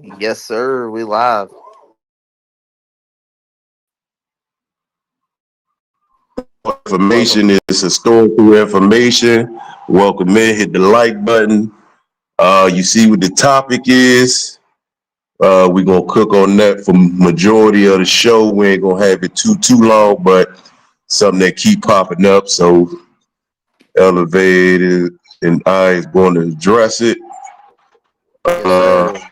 Yes, sir. We live. Welcome. Information is historical information. Welcome in. Hit the like button. You see what the topic is. We're gonna cook on that for majority of the show. We ain't gonna have it too long, but something that keep popping up. So Elevated and I is going to address it. Yes, Uh, sir.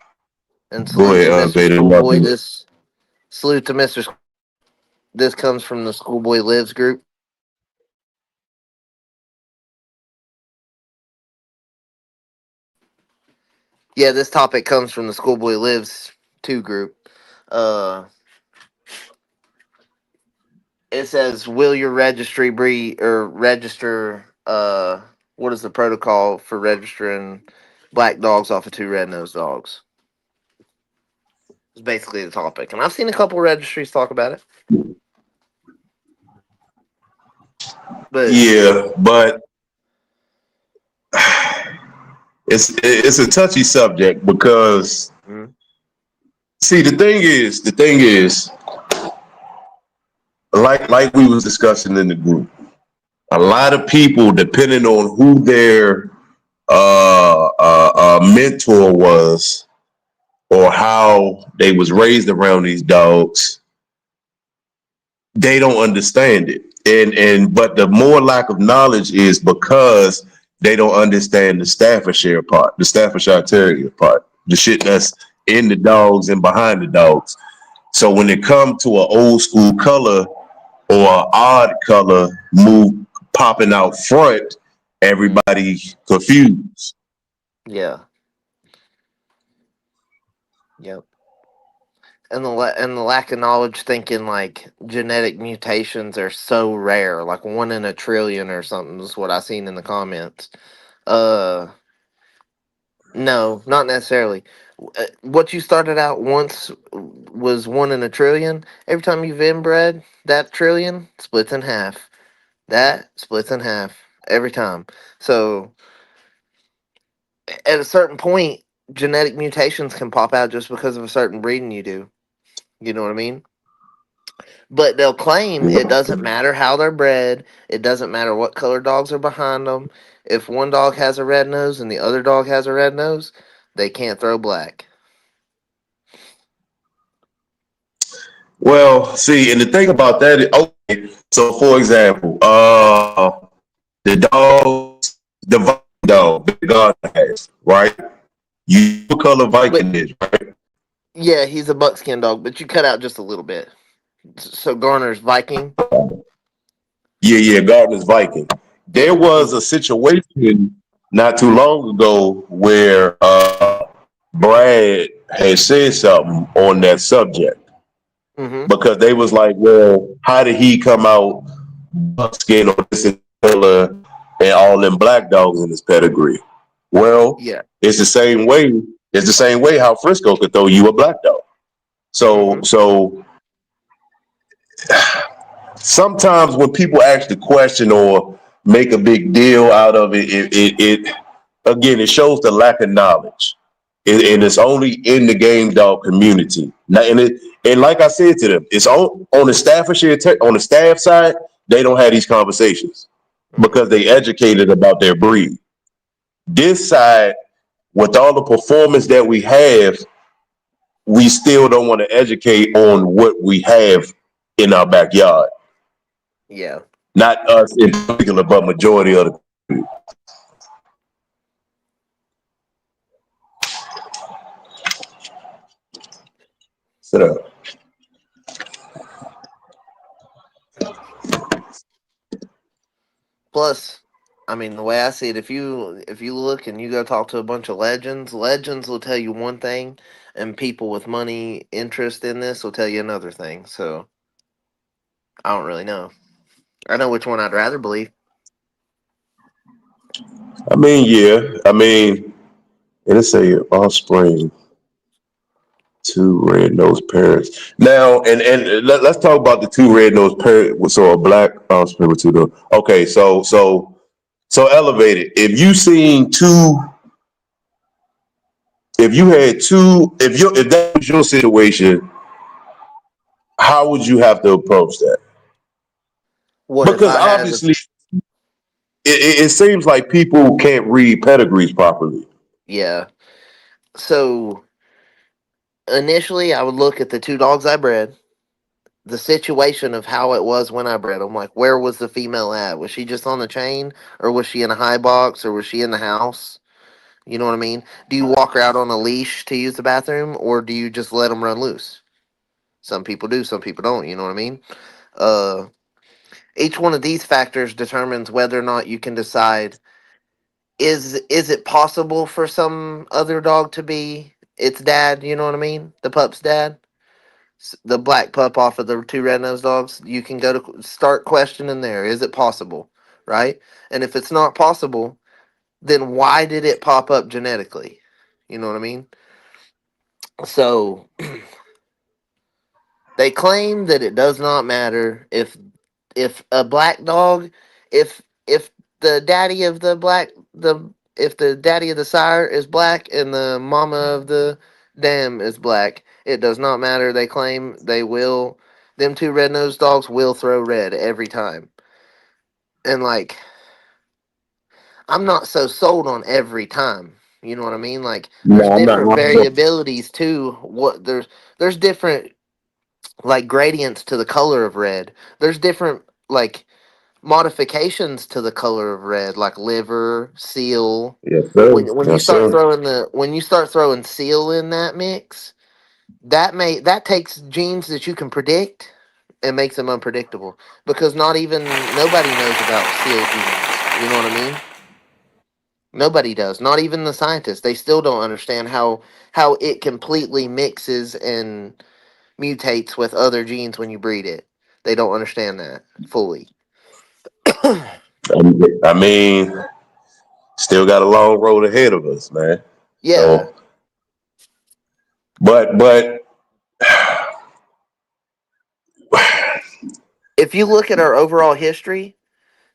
And Go salute ahead, to Mr. Elevated. Schoolboy. This salute to Mr. This comes from the Schoolboy Lives group. Yeah, this topic comes from the Schoolboy Lives 2 group. Uh, it says, "Will your registry breed or register? What is the protocol for registering black dogs off of two red nosed dogs?" It's basically the topic, and I've seen a couple registries talk about it, but Yeah, but it's a touchy subject because mm, see the thing is like we was discussing in the group, a lot of people, depending on who their mentor was or how they was raised around these dogs, they don't understand it. And but the more lack of knowledge is because they don't understand the Staffordshire Terrier part, the shit that's in the dogs and behind the dogs. So when it comes to an old school color or an odd color move popping out front, mm, everybody confused. yeah, yep. And the lack of knowledge, thinking like genetic mutations are so rare, like 1 in a trillion or something, is what I seen in the comments. Uh, no, not necessarily. What you started out once was 1 in a trillion. Every time you've inbred, that trillion splits in half. That splits in half every time. So at a certain point, genetic mutations can pop out just because of a certain breeding you do. You know what I mean? But they'll claim it doesn't matter how they're bred. It doesn't matter what color dogs are behind them. If one dog has a red nose and the other dog has a red nose, they can't throw black. Well, see, and the thing about that is, okay, so for example, the dogs, the Viking dog that God has, right? You know what color But Viking is, right? yeah, he's a buckskin dog, but you cut out just a little bit. So Garner's Viking. Yeah, Gardner's Viking. There was a Mhm. situation not too long ago where Brad had said something on that subject Mhm. because they was like, well, how did he come out buckskin or this and color and all them black dogs in his pedigree? Well, Yeah. it's the same way. It's the same way how Frisco could throw you a black dog. Mhm. So sometimes when people ask the question or make a big deal out of it, it again it shows the lack of knowledge, and it's only in the game dog community. Now, and like I said to them, it's on the on the staff side. They don't have these conversations because Mhm. they educated about their breed. This side, with all the performance that we have, we still don't want to educate on what we have in our backyard. Yeah. Not us in particular, but majority of the. So, Plus, I mean, the way I see it, if you look and you go talk to a bunch of legends, legends will tell you one thing, and people with money interest in this will tell you another thing. So I don't really know. I know which one I'd rather believe. I mean, yeah, I mean, and it's a offspring, two red nosed parents. Now, and let's talk about the two red nosed parents. So a black offspring with two. Okay, so elevated. If you seen two if you had two, if that was your situation, how would you have to approach that? What if Because I had a obviously, it seems like people can't read pedigrees properly. yeah? So initially, I would look at the two dogs I bred, the situation of how it was when I bred them. Like, where was the female at? Was she just on the chain, or was she in a high box, or was she in the house? You know what I mean? Do you walk her out on a leash to use the bathroom, or do you just let them run loose? Some people do, some people don't. You know what I mean? Uh, each one of these factors determines whether or not you can decide is it possible for some other dog to be its dad. You know what I mean? The pup's dad, the black pup off of the two red nosed dogs. You can go to start questioning there. Is it possible? Right? And if it's not possible, then why did it pop up genetically? You know what I mean? So they claim that it does not matter if a black dog, if the daddy of the black the if the daddy of the sire is black and the mama of the dam is black, it does not matter. They claim they will. Them two red nosed dogs will throw red every time. And like, I'm not so sold on every time. You know what I mean? Like, there's No, I'm not. different variabilities too. There's different like gradients to the color of red. There's different like modifications to the color of red, like liver, seal. Yes, sir. When you Yes, start sir. throwing seal in that mix, that takes genes that you can predict and makes them unpredictable because not even nobody knows about seal genes. You know what I mean? Nobody does. Not even the scientists. They still don't understand how it completely mixes and mutates with other genes when you breed it. They don't understand that fully. I mean, still got a long road ahead of us, man. Yeah. So, but If you look at our overall history,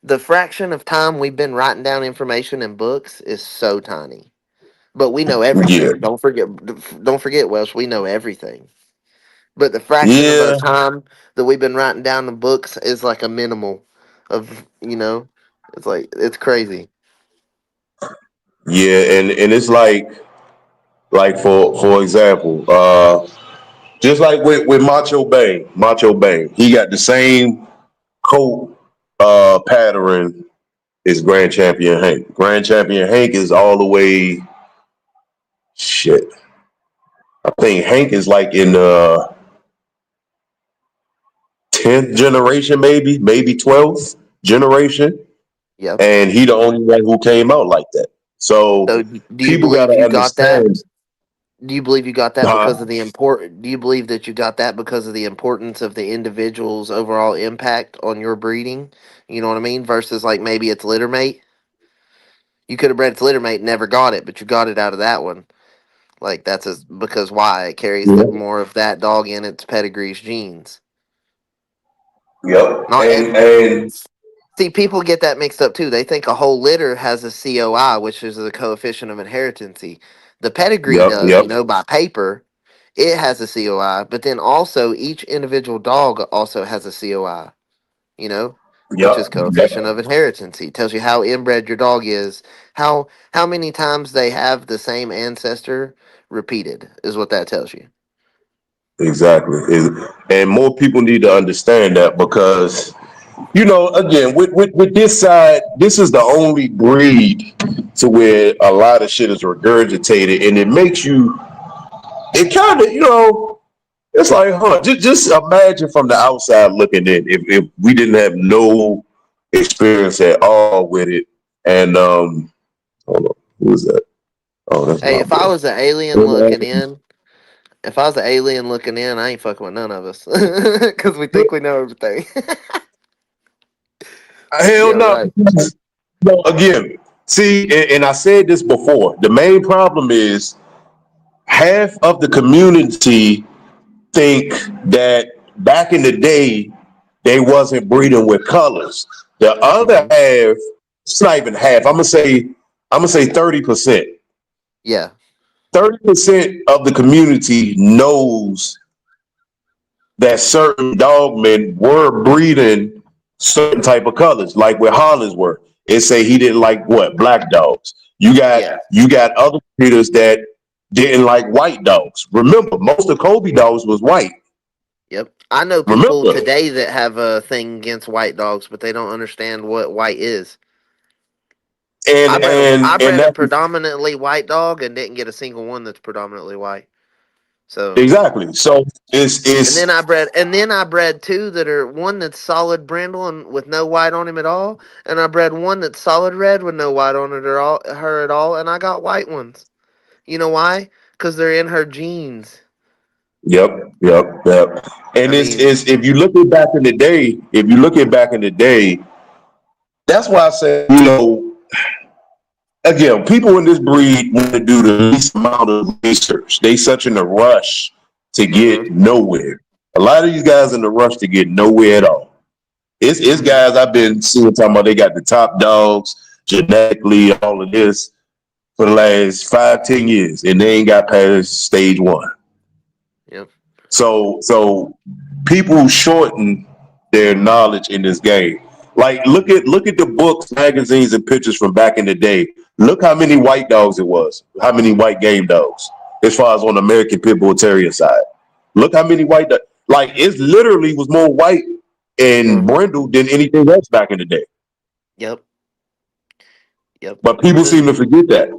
the fraction of time we've been writing down information in books is so tiny. But we know yeah, everything. Don't forget, Welsh, we know everything. But the fraction of our yeah, time that we've been writing down in books is like a minimal of, it's like it's crazy. yeah, and it's like for example, just like with Macho Bang, he got the same coat pattern as Grand Champion Hank. Grand Champion Hank is all the way shit. I think Hank is like in the 10th generation, maybe 12th generation, Yep. and he the only one who came out like that. So So do you people got believe to you got that? understand, Do you believe you got that huh? because of the do you believe that you got that because of the importance of the individual's overall impact on your breeding? You know what I mean? Versus like maybe its litter mate. You could have bred its litter mate and never got it, but you got it out of that one. Like because why? It carries Yep, more of that dog in its pedigree's genes. yep, Not and See, people get that mixed up too. They think a whole litter has a COI, which is the coefficient of inheritancy. The pedigree yep, does, yep, by paper, it has a COI, but then also each individual dog also has a COI, you know, which is yep, coefficient yep. of inheritance. It tells you how inbred your dog is, how many times they have the same ancestor repeated is what that tells you. Exactly. And more people need to understand that because, again, with this side, this is the only breed to where a lot of shit is regurgitated, and it makes you, it kind of, it's like, huh, just imagine from the outside looking in, if we didn't have no experience at all with it. And, hold on, who is that? Oh, that's Hey, my if I boy. was an alien looking in, if I was an alien looking in, I ain't fucking with none of us because we think we know everything. Hell Yeah, no. right. No, again, see, and I said this before. The main problem is half of the community think that back in the day they wasn't breeding with colors. The other Hmm. half, it's not even half. I'm gonna say 30%. Yeah. 30% of the community knows that certain dogmen were breeding certain type of colors, like where Hollis were. It say he didn't like what black dogs. You got Yeah. you got other breeders that didn't like white dogs. Remember, most of Kobe dogs was white. Yep. I know people Remember, today that have a thing against white dogs, but they don't understand what white is. and I and and bred a that predominantly white dog and didn't get a single one that's predominantly white. So, exactly. So it's and then I bred two that are one that's solid brindle and with no white on him at all, and I bred one that's solid red with no white on it or all her at all, and I got white ones. You know why? Because they're in her genes. yep, yep. I And mean, it's if you look at back in the day, if you look at back in the day, that's why I say, again, people in this breed want to do the least amount of research. They such in a rush to mm-hmm, get nowhere. A lot of these guys in a rush to get nowhere at all. It's mm-hmm, guys I've been seeing talking about they got the top dogs genetically, all of this for the last 5, 10 years, and they ain't got past stage one. yep, So people shorten their knowledge in this game. Like look at the books, magazines, and pictures from back in the day. Look how many white dogs it was. How many white game dogs, as far as on the American Pit Bull Terrier side. Look how many white like it literally was more white and mm-hmm, brindle than anything else back in the day. yep, yep. But people seem to forget that.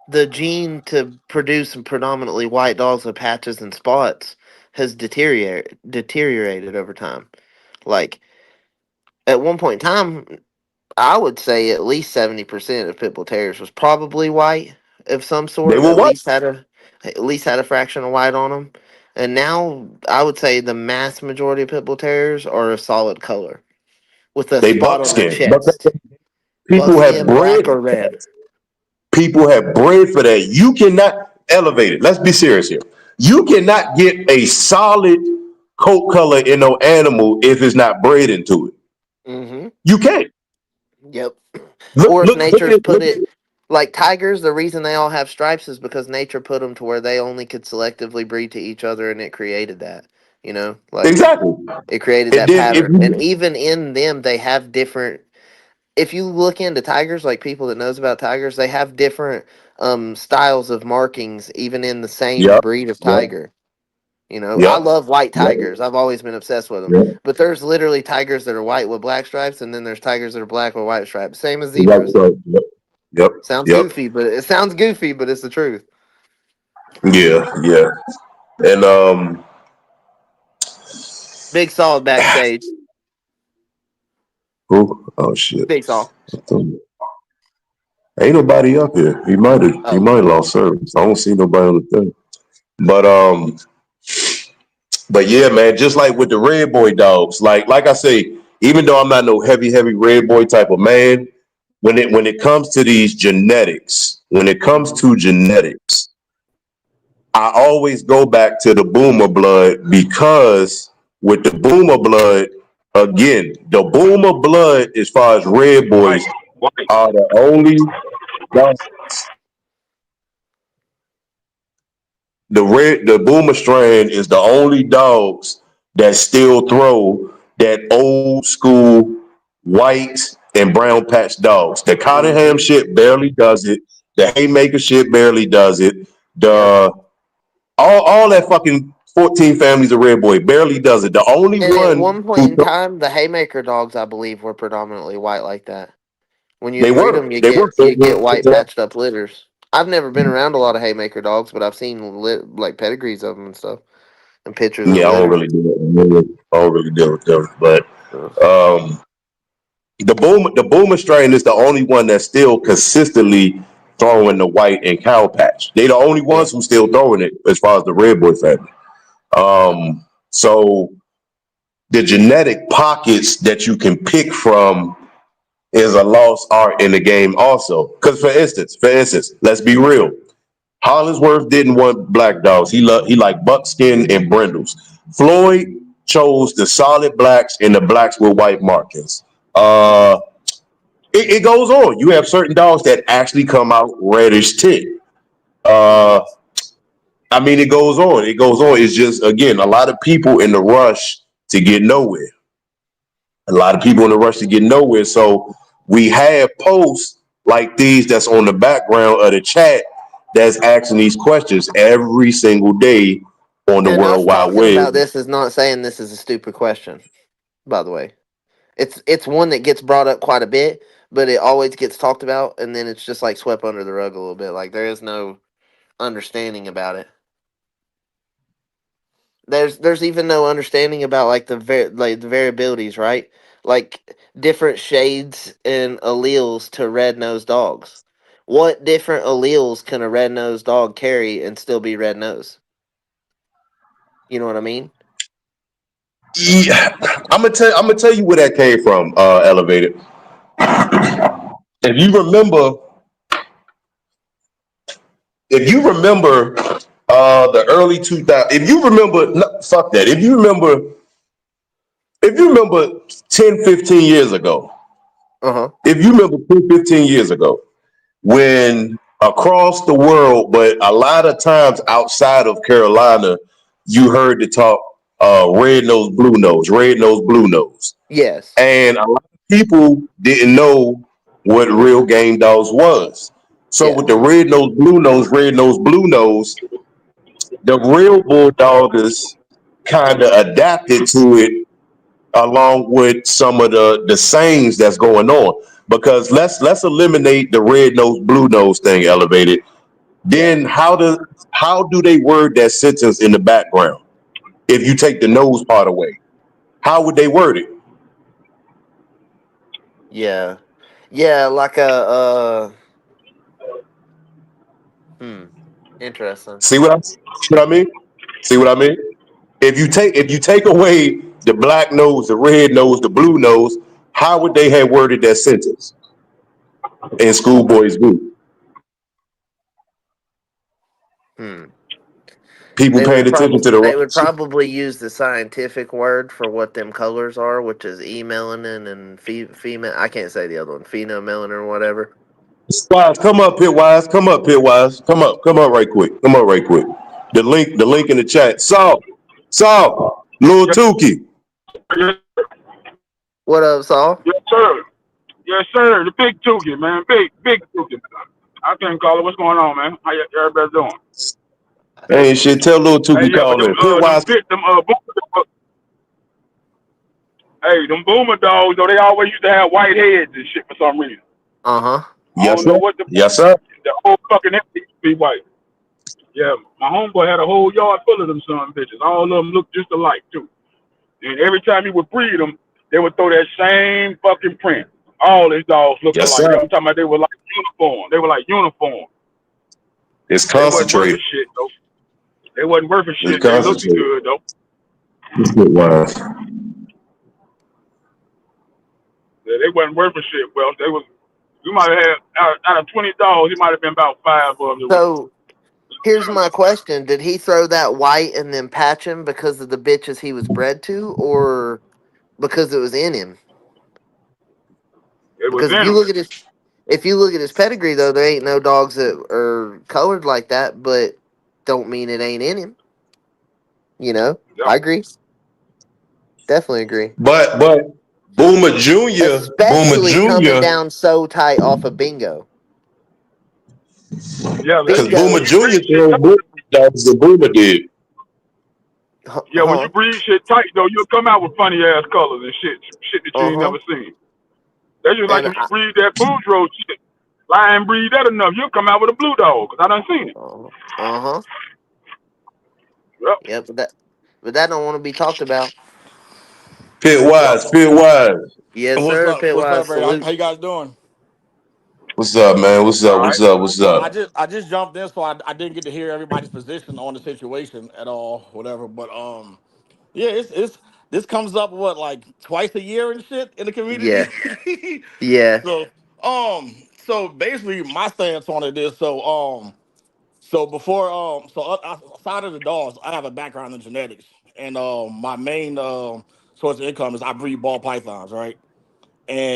The gene to produce predominantly white dogs with patches and spots has deteriorated over time. Like at one point in time, I would say at least 70% of pit bull terriers was probably white of some They sort. were white. At least had a fraction of white on them. And now I would say the mass majority of pit bull terriers are a solid color with a They spot on their buckskin. But chest, people have buckskin, bred. black or red. People have bred for that. You cannot elevate it. Let's be serious here. You cannot get a solid coat color in no animal if it's not bred into it. Mm-hmm. You can't. Yep. Look, Or if look, look nature's at put it like tigers, the reason they all have stripes is because nature put them to where they only could selectively breed to each other, and it created that. You know, like exactly. it created And that then if pattern. And you even in them, they have different. If you look into tigers, like people that knows about tigers, they have different styles of markings, even in the same yep, breed of yep, tiger. You know, I yep, love white yep, tigers. I've always been obsessed with them. yep, But there's literally tigers that are white with black stripes, and then there's tigers that are black with white stripes. Same as yep, zebras. yep, yep, Sounds yep. goofy, but it sounds goofy, but it's the truth. Yeah, yeah. And Big Saw backstage. oh shit. Big Saw. Ain't nobody up here. He Oh, might have lost service. I don't see nobody on the thing. But But yeah, man, just like with the red boy dogs, like I say, even though I'm not no heavy red boy type of man, when it comes to these genetics, when it comes to genetics, I always go back to the boomer blood because with the boomer blood, again, the boomer blood as far as red boys are the only the boomer strand is the only dogs that still throw that old school white and brown patch dogs. The Cottenham mm-hmm. shit barely does it. The Haymaker shit barely does it. Yep. The all that fucking 14 families of red boy barely does it. The only And at one one point who in time, the Haymaker dogs, I believe, were predominantly white like that. When they you'd breed them, were they were you get white patched up litters. I've never been around a lot of Haymaker dogs, but I've seen like pedigrees of them and stuff, and pictures of the yeah, I don't litters. really do it. I don't really deal with them, but So, um the boomer strain is the only one that's still consistently throwing the white and cow patch. They're the only yeah. ones who still throwing it as far as the red boy family. Yep. So the genetic pockets that you can pick from is a lost art in the game also. Because for instance, let's be real. Hollingsworth didn't want black dogs. He liked buckskin and brindles. Floyd chose the solid blacks and the blacks with white markings. Uh, it goes on. You have certain dogs that actually come out reddish tint. Uh, I mean, it goes on. It goes on. It's just again a lot of people in the rush to get nowhere. A lot of people in a rush to get nowhere. So we have posts like these that's on the background of the chat that's asking these questions every single day on the And World us Wide talking Web. about this is not saying this is a stupid question, by the way. It's one that gets brought up quite a bit, but it always gets talked about and then it's just like swept under the rug a little bit. Like there is no understanding about it. There's even no understanding about like like the variabilities, right? Like different shades and alleles to red-nosed dogs. What different alleles can a red-nosed dog carry and still be red-nosed? You know what I mean? Yeah, I'm gonna tell you where that came from. Elevated. If you remember, if you remember the early 2000s, if you remember, no, fuck that. If you remember 10, 15 years ago, Uh huh. if you remember 10, 15 years ago, when across the world, but a lot of times outside of Carolina, you heard the talk red nose, blue nose, red nose, blue nose. Yes. And a lot of people didn't know what real game dogs was. So with the Yes. red nose, blue nose, the real bulldoggers kind of adapted to it along with some of the sayings that's going on. Because let's eliminate the red nose, blue nose thing elevated. Yeah. Then how do they word that sentence in the background? If you take the nose part away, how would they word it? Yeah. Yeah. Like a hmm. Interesting. See what I mean? See what I mean? If you take away the black nose, the red nose, the blue nose, how would they have worded that sentence in Schoolboy's group? Hmm. People paying attention to the They wrong would shit. probably use the scientific word for what them colors are, which is e melanin and female. I can't say the other one, phenomelanin or whatever. Wise, come up here, Wise. Come up here, Wise. Come up right quick. Come up right quick. The link in the chat. Saul, Lil Yes, Tukey. yes, What up, Saul? yes, sir. Yes, sir. The big Tookie, man. Big Tookie. I can't call it. What's going on, man? How everybody doing? Ain't shit. Tell Lil Hey, Tukey yeah, but call in. Pit them Wise. big, them hey, them boomer dogs, though, they always used to have white heads and shit for some reason. Uh huh. I Yes, don't know sir. what Yes, sir. the whole fucking head used to be white. Yeah, my homeboy had a whole yard full of them son bitches. All of them looked just alike, too. And every time he would breed them, they would throw that same fucking print. All his dogs looked Yes, alike. sir. I'm talking about they were like uniform. They were like uniform. It's They wasn't worth a concentrated. shit though. They wasn't worth a It's shit. They looked concentrated. good though. Pit Wise. Yeah, they wasn't worth a shit. Well, they was. You might have had out of 20 dogs, it might have been about five of them that was. So here's my question: did he throw that white and then patch him because of the bitches he was bred to, or because it was in him? It was Because in them. if you look at his pedigree, though, there ain't no dogs that are colored like that, but don't mean it ain't in him. You know, Yeah, I agree. Definitely agree. But Boomer Especially coming Junior, down so tight off of Bingo. yeah. because Listen, Boomer when Bingo, you breed Junior shit throws tight, more dogs than Boomer did. yeah, when you huh? breed shit tight though, you'll come out with funny ass colors and shit that you Uh ain't huh. never seen. That's just like And if you breed that Boudreaux shit. Lion breed that enough, you'll come out with a blue dog. Cause I done seen it. uh huh. Yep. Yep. But that don't want to be talked about. Pit Yep. Wise, Pit Wise. Yes, What's sir. up? What's Pitwise up, everybody? salute. How you guys doing? What's up, man? What's All up? right. What's up? What's up? I just jumped in, so I didn't get to hear everybody's position on the situation at all, whatever. But yeah, it's this comes up what like twice a year and shit in the Yeah. community. Yeah. so so basically my stance on it is so before outside of the dogs, I have a background in genetics, and my main source of income is I breed ball pythons, right?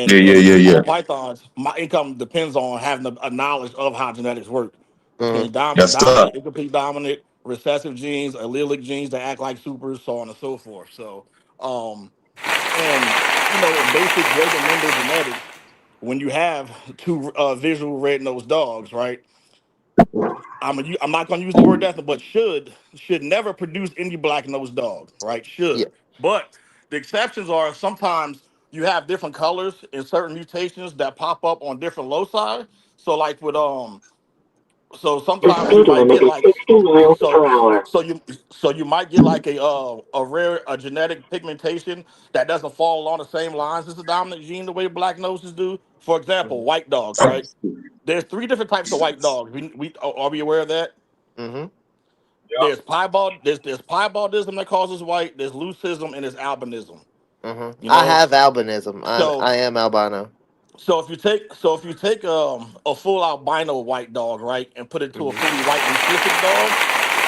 Yeah, And yeah, in yeah, these yeah. ball pythons, my income depends on having a knowledge of how genetics work. Mm-hmm. Yes, sir. Dominant, incomplete dominant, recessive genes, allelic genes that act like supers, so on and so forth. So, um, and in basic regulamentary genetics, when you have two visual red-nosed dogs, right? I'm not going to use the word death, but should never produce any black-nosed dog, right? Yeah. Should, but the exceptions are sometimes you have different colors and certain mutations that pop up on different loci. So like with so The sometimes you speed might limit get is like 60 miles so per hour. so you might get like a rare a genetic pigmentation that doesn't fall along the same lines as the dominant gene the way black noses do. For example, white dogs, right? There's three different types of white dogs. We are we aware of that? Mm-hmm. Yeah. There's piebaldism that causes white. There's leucism and there's albinism. Mm-hmm. You I know, have albinism. so I am albino. if you take a full albino white dog, right, and put it to a Mm-hmm. fully white leucistic dog,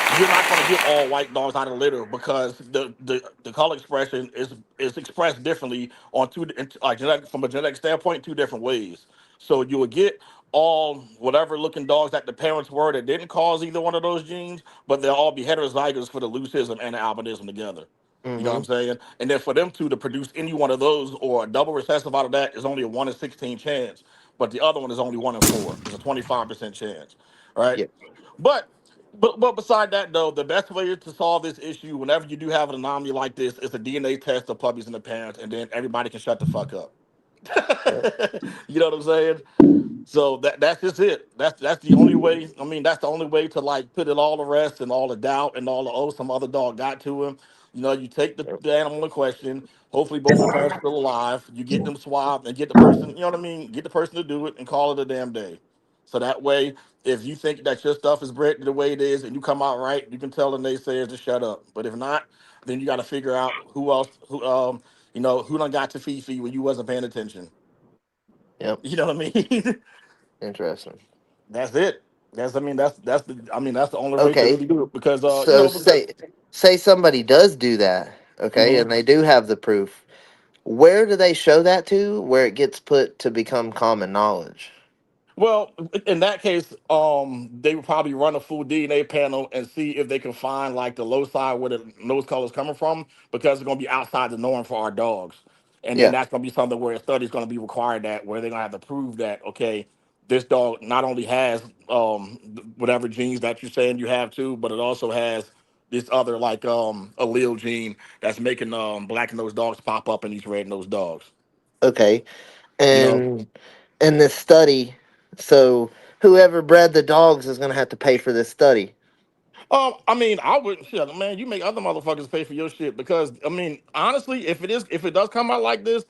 you're not going to get all white dogs out of litter because the color expression is expressed differently on like from a genetic standpoint, two different ways. So you would get all whatever looking dogs that the parents were that didn't cause either one of those genes, but they'll all be heterozygous for the leucism and the albinism together. You know what I'm Mm-hmm. saying? And then for them two to produce any one of those or a double recessive out of that is only a 1 in 16 chance, but the other one is only 1 in 4. It's a 25% chance, right? Yeah. But but beside that though, the best way to solve this issue, whenever you do have an anomaly like this, is a DNA test of puppies and the parents, and then everybody can shut the fuck up. Yeah. You know what I'm saying? So that's just it. That's the only way. I mean, that's the only way to like put it all to rest and all the doubt and all the some other dog got to him. You take the animal in question. Hopefully, both the parents are still alive. You get them swabbed and get the person. You know what I mean? Get the person to do it and call it a damn day. So that way, if you think that your stuff is bred the way it is and you come out right, you can tell the naysayers to shut up. But if not, then you got to figure out who else who done got to Fifi when you wasn't paying attention. Yep. You know what I mean? Interesting. That's it. That's the only way to Okay. really do it because So because say somebody does do that, okay, hmm and they do have the proof. Where do they show that to? Where it gets put to become common knowledge? well, in that case, they would probably run a full DNA panel and see if they can find like the loci where the nose color is coming from because it's gonna be outside the norm for our dogs, and then Yeah. that's gonna be something where a study is gonna be required that where they're gonna have to prove that okay, this dog not only has whatever genes that you're saying you have too, but it also has this other like allele gene that's making black nosed dogs pop up in these red nosed dogs. Okay. You know. And in this study, so whoever bred the dogs is going to have to pay for this study. I mean, I would shit, man. You make other motherfuckers pay for your shit because I mean, honestly, if it does come out like this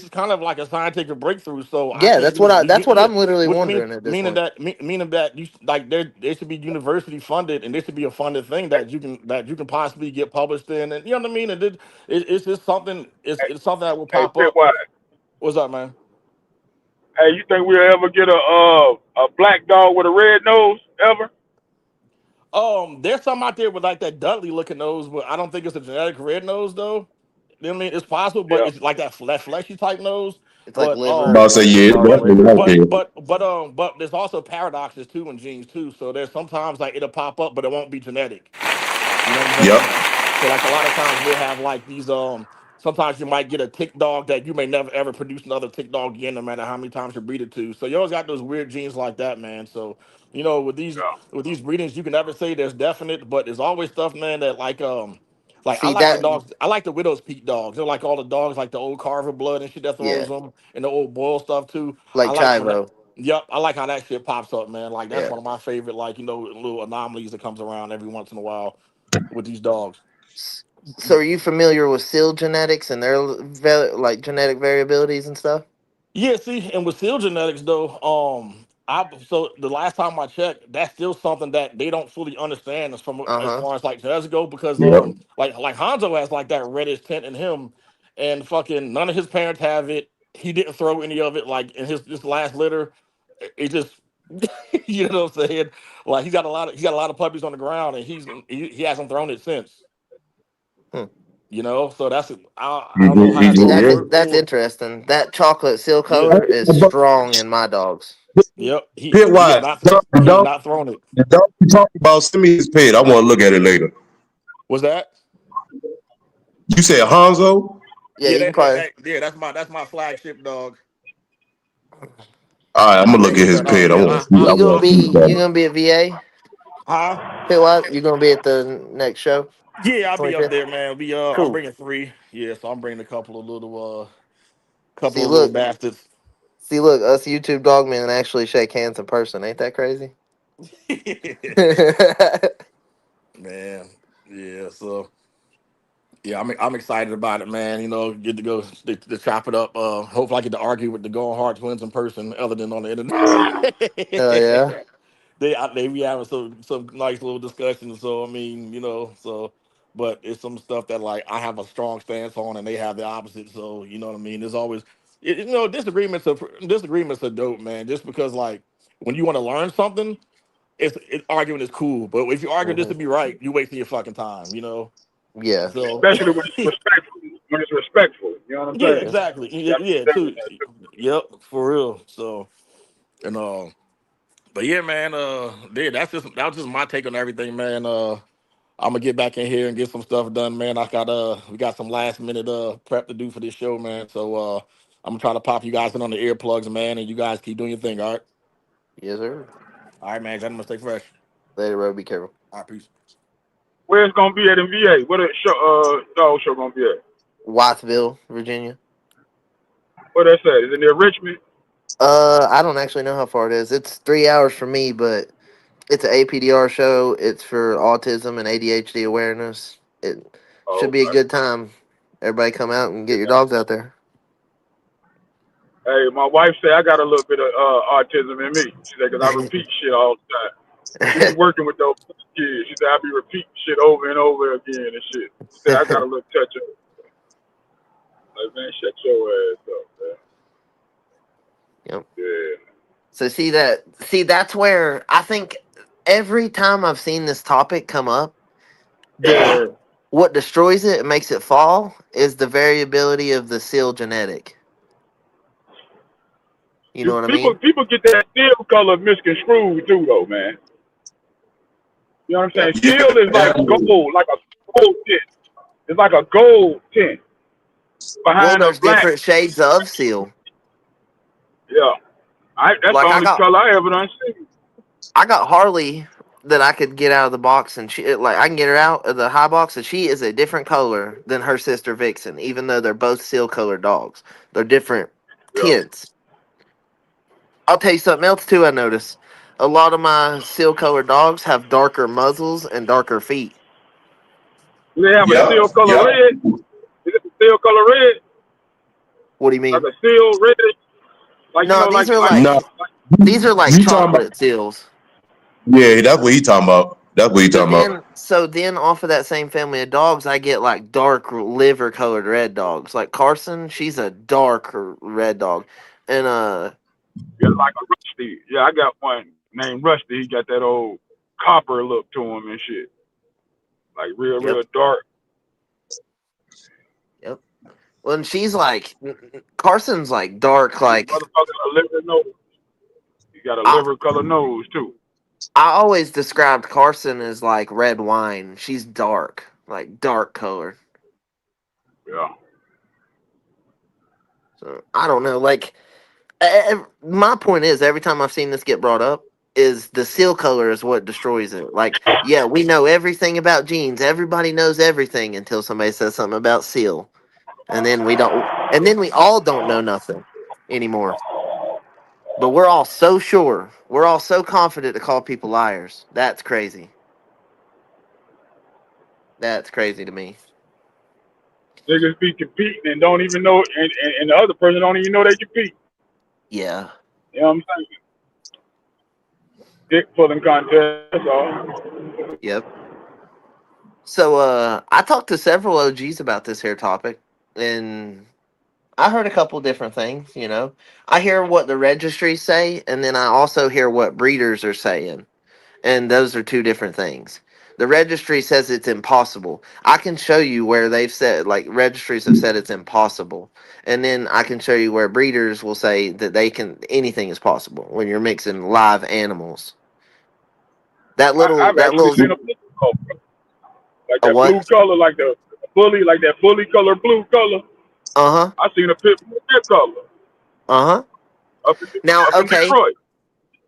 is kind of like a scientific breakthrough. So I Yeah, think that's what I that's what yeah, I'm literally which mean wondering at this meaning point. that meaning that you like there should be university funded and there should be a funded thing that you can possibly get published in and you know what I mean. And it's just something it's something that will Hey, pop Pit up. White. What's up, man? Hey, you think we'll ever get a black dog with a red nose ever? There's some out there with like that Dudley looking nose, but I don't think it's a genetic red nose though. You know what I mean? It's possible, but Yeah. it's like that fleshy type nose. It's like But liver, About to say, like the yeah, it dog's definitely liver. out there. but there's also paradoxes too in genes too. So there's sometimes like it'll pop up, but it won't be genetic. You know what I'm Yep. saying? So like a lot of times we'll have like these sometimes you might get a tick dog that you may never ever produce another tick dog again, no matter how many times you breed it to. So you always got those weird genes like that, man. So Yeah. with these breedings, you can never say there's definite, but there's always stuff, man, that like I See like the that? dogs. I like the widow's peak dogs. They're like all the dogs, like the old Carver blood and shit that throws Yeah, them, and the old boil stuff too. I like like when that. Chivo. Yep, I like how that shit pops up, man. Like that's Yeah. one of my favorite, like little anomalies that comes around every once in a while with these dogs. S- So are you familiar with seal genetics and their like genetic variabilities and stuff? Yeah, see, and with seal genetics though, I so the last time I checked, that's still something that they don't fully understand Uh as huh. far as like genetics go because Yep. like Hanzo has like that reddish tint in him, and fucking none of his parents have it. He didn't throw any of it like in his this last litter. It just you know what I'm saying? Like he got a lot of puppies on the ground and he hasn't thrown it since. Hmm. You know, so I don't know how Mhm, that's See, gonna yeah. work that's for. interesting. That chocolate seal Yeah, color is But strong in my dogs. yep. pit He have wise, not the he have dog, not thrown it. the dog you talking about, send me his pit. I want to look at it later. Was that? You said Hanzo? Yeah, you can probably Yeah, that's my flagship dog. All right, I'm gonna look Thank at you, his sir. pit. I Yeah, want to see. I want to see you that. gonna be at VA? huh? Feel like you gonna be at the next show, Yeah, I'll be up 25th. there, man. I'm Cool. bringing three. Yeah, so I'm bringing a couple See, of little look, bastards. us YouTube dog men actually shake hands in person. Ain't that crazy? Man, yeah. So yeah, I'm excited about it, man. You know, get to go to chop it up. Hopefully, I get to argue with the Going Hard twins in person, other than on the Hell yeah. internet. They be having some nice little discussions. So I mean, you know, so but it's some stuff that like I have a strong stance on, and they have the opposite. So you know what I mean. There's always you know disagreements are dope, man. Just because like when you want to learn something, arguing is cool. But if you argue this Hmm. to be right, you wasting your fucking time. You know. Yeah. So especially when it's respectful. When it's respectful, you know what I'm yeah, saying? Yeah. exactly. You gotta Yeah, respect too. that too. Yep, for real. So and but yeah, man. Yeah, that was just my take on everything, man. I'm gonna get back in here and get some stuff done, man. We got some last minute prep to do for this show, man. So I'm gonna try to pop you guys in on the earplugs, man, and you guys keep doing your thing, all right? Yes, sir. All right, man. Gentlemen, stay fresh. Later, bro. Be careful. All right, peace. Where it's gonna be at in VA? Where the show dog show gonna be at? Wattsville, Virginia. Where that's at? Is it near Richmond? I don't actually know how far it is. It's 3 hours for me, but it's an APDR show. It's for autism and ADHD awareness. It should Oh, be a okay. good time. Everybody come out and get your dogs out there. Hey, my wife said I got a little bit of autism in me. She said because I repeat shit all the time. She be working with those kids. She said I be repeating shit over and over again and shit. She said I got a little touch of it. Like, man, shut your ass up, man. Yep. Yeah. So that's where I think every time I've seen this topic come up, the what destroys it and makes it fall is the variability of the seal genetic. You know You what I people mean? people get that steel color misconstrued too though, man. You know what I'm saying? Yep. Steel is like Yeah. gold, like a gold tint. It's like a gold tint Well, behind a there's black. different shades of seal. Yeah. That's the Like only color I ever done seen. I got Harley that I could get out of the box, and I can get her out of the high box, and she is a different color than her sister Vixen, even though they're both seal colored dogs. They're different Yeah. tints. I'll tell you something else too. I noticed a lot of my seal colored dogs have darker muzzles and darker feet. Do they have a Yep. steel color Yep. red? Is it a steel color red? What do you Like mean? a steel red? Like No, these are No, like like you talking about? chocolate seals. Yeah, that's what he talking about. That's what he So talking about. then, off of that same family of dogs, I get like dark liver colored red dogs. Like Carson, she's a dark red dog, and yeah, like a rusty. Yeah, I got one named Rusty. He got that old copper look to him and shit. Like real, yep, real dark. yep. Well, and she's like Carson's like dark. Like Motherfucker got a liver nose. He got a I, liver color nose too. I always described Carson as like red wine. She's dark, like dark colored. Yeah. So I don't know. Like my point is, every time I've seen this get brought up, is the seal color is what destroys it. Like, yeah, we know everything about genes. Everybody knows everything until somebody says something about seal, and then we don't. And then we all don't know nothing anymore. But we're all so sure. We're all so confident to call people liars. That's crazy. That's crazy to me. Niggas be competing and don't even know, and the other person don't even know they compete. Yeah. You know what I'm saying? Dick pulling contest. That's all. Yep. So I talked to several OGs about this here topic, and I heard a couple different things, you know. I hear what the registries say, and then I also hear what breeders are saying. And those are two different things. The registry says it's impossible. I can show you where they've said, like, registries have said it's impossible. And then I can show you where breeders will say that they can, anything is possible when you're mixing live animals. I've That actually little, seen a blue color, like a that blue what? color, like the bully, like that bully color, blue color. Uh huh. I seen a pit bull that color Uh huh. up in Now, up in Detroit.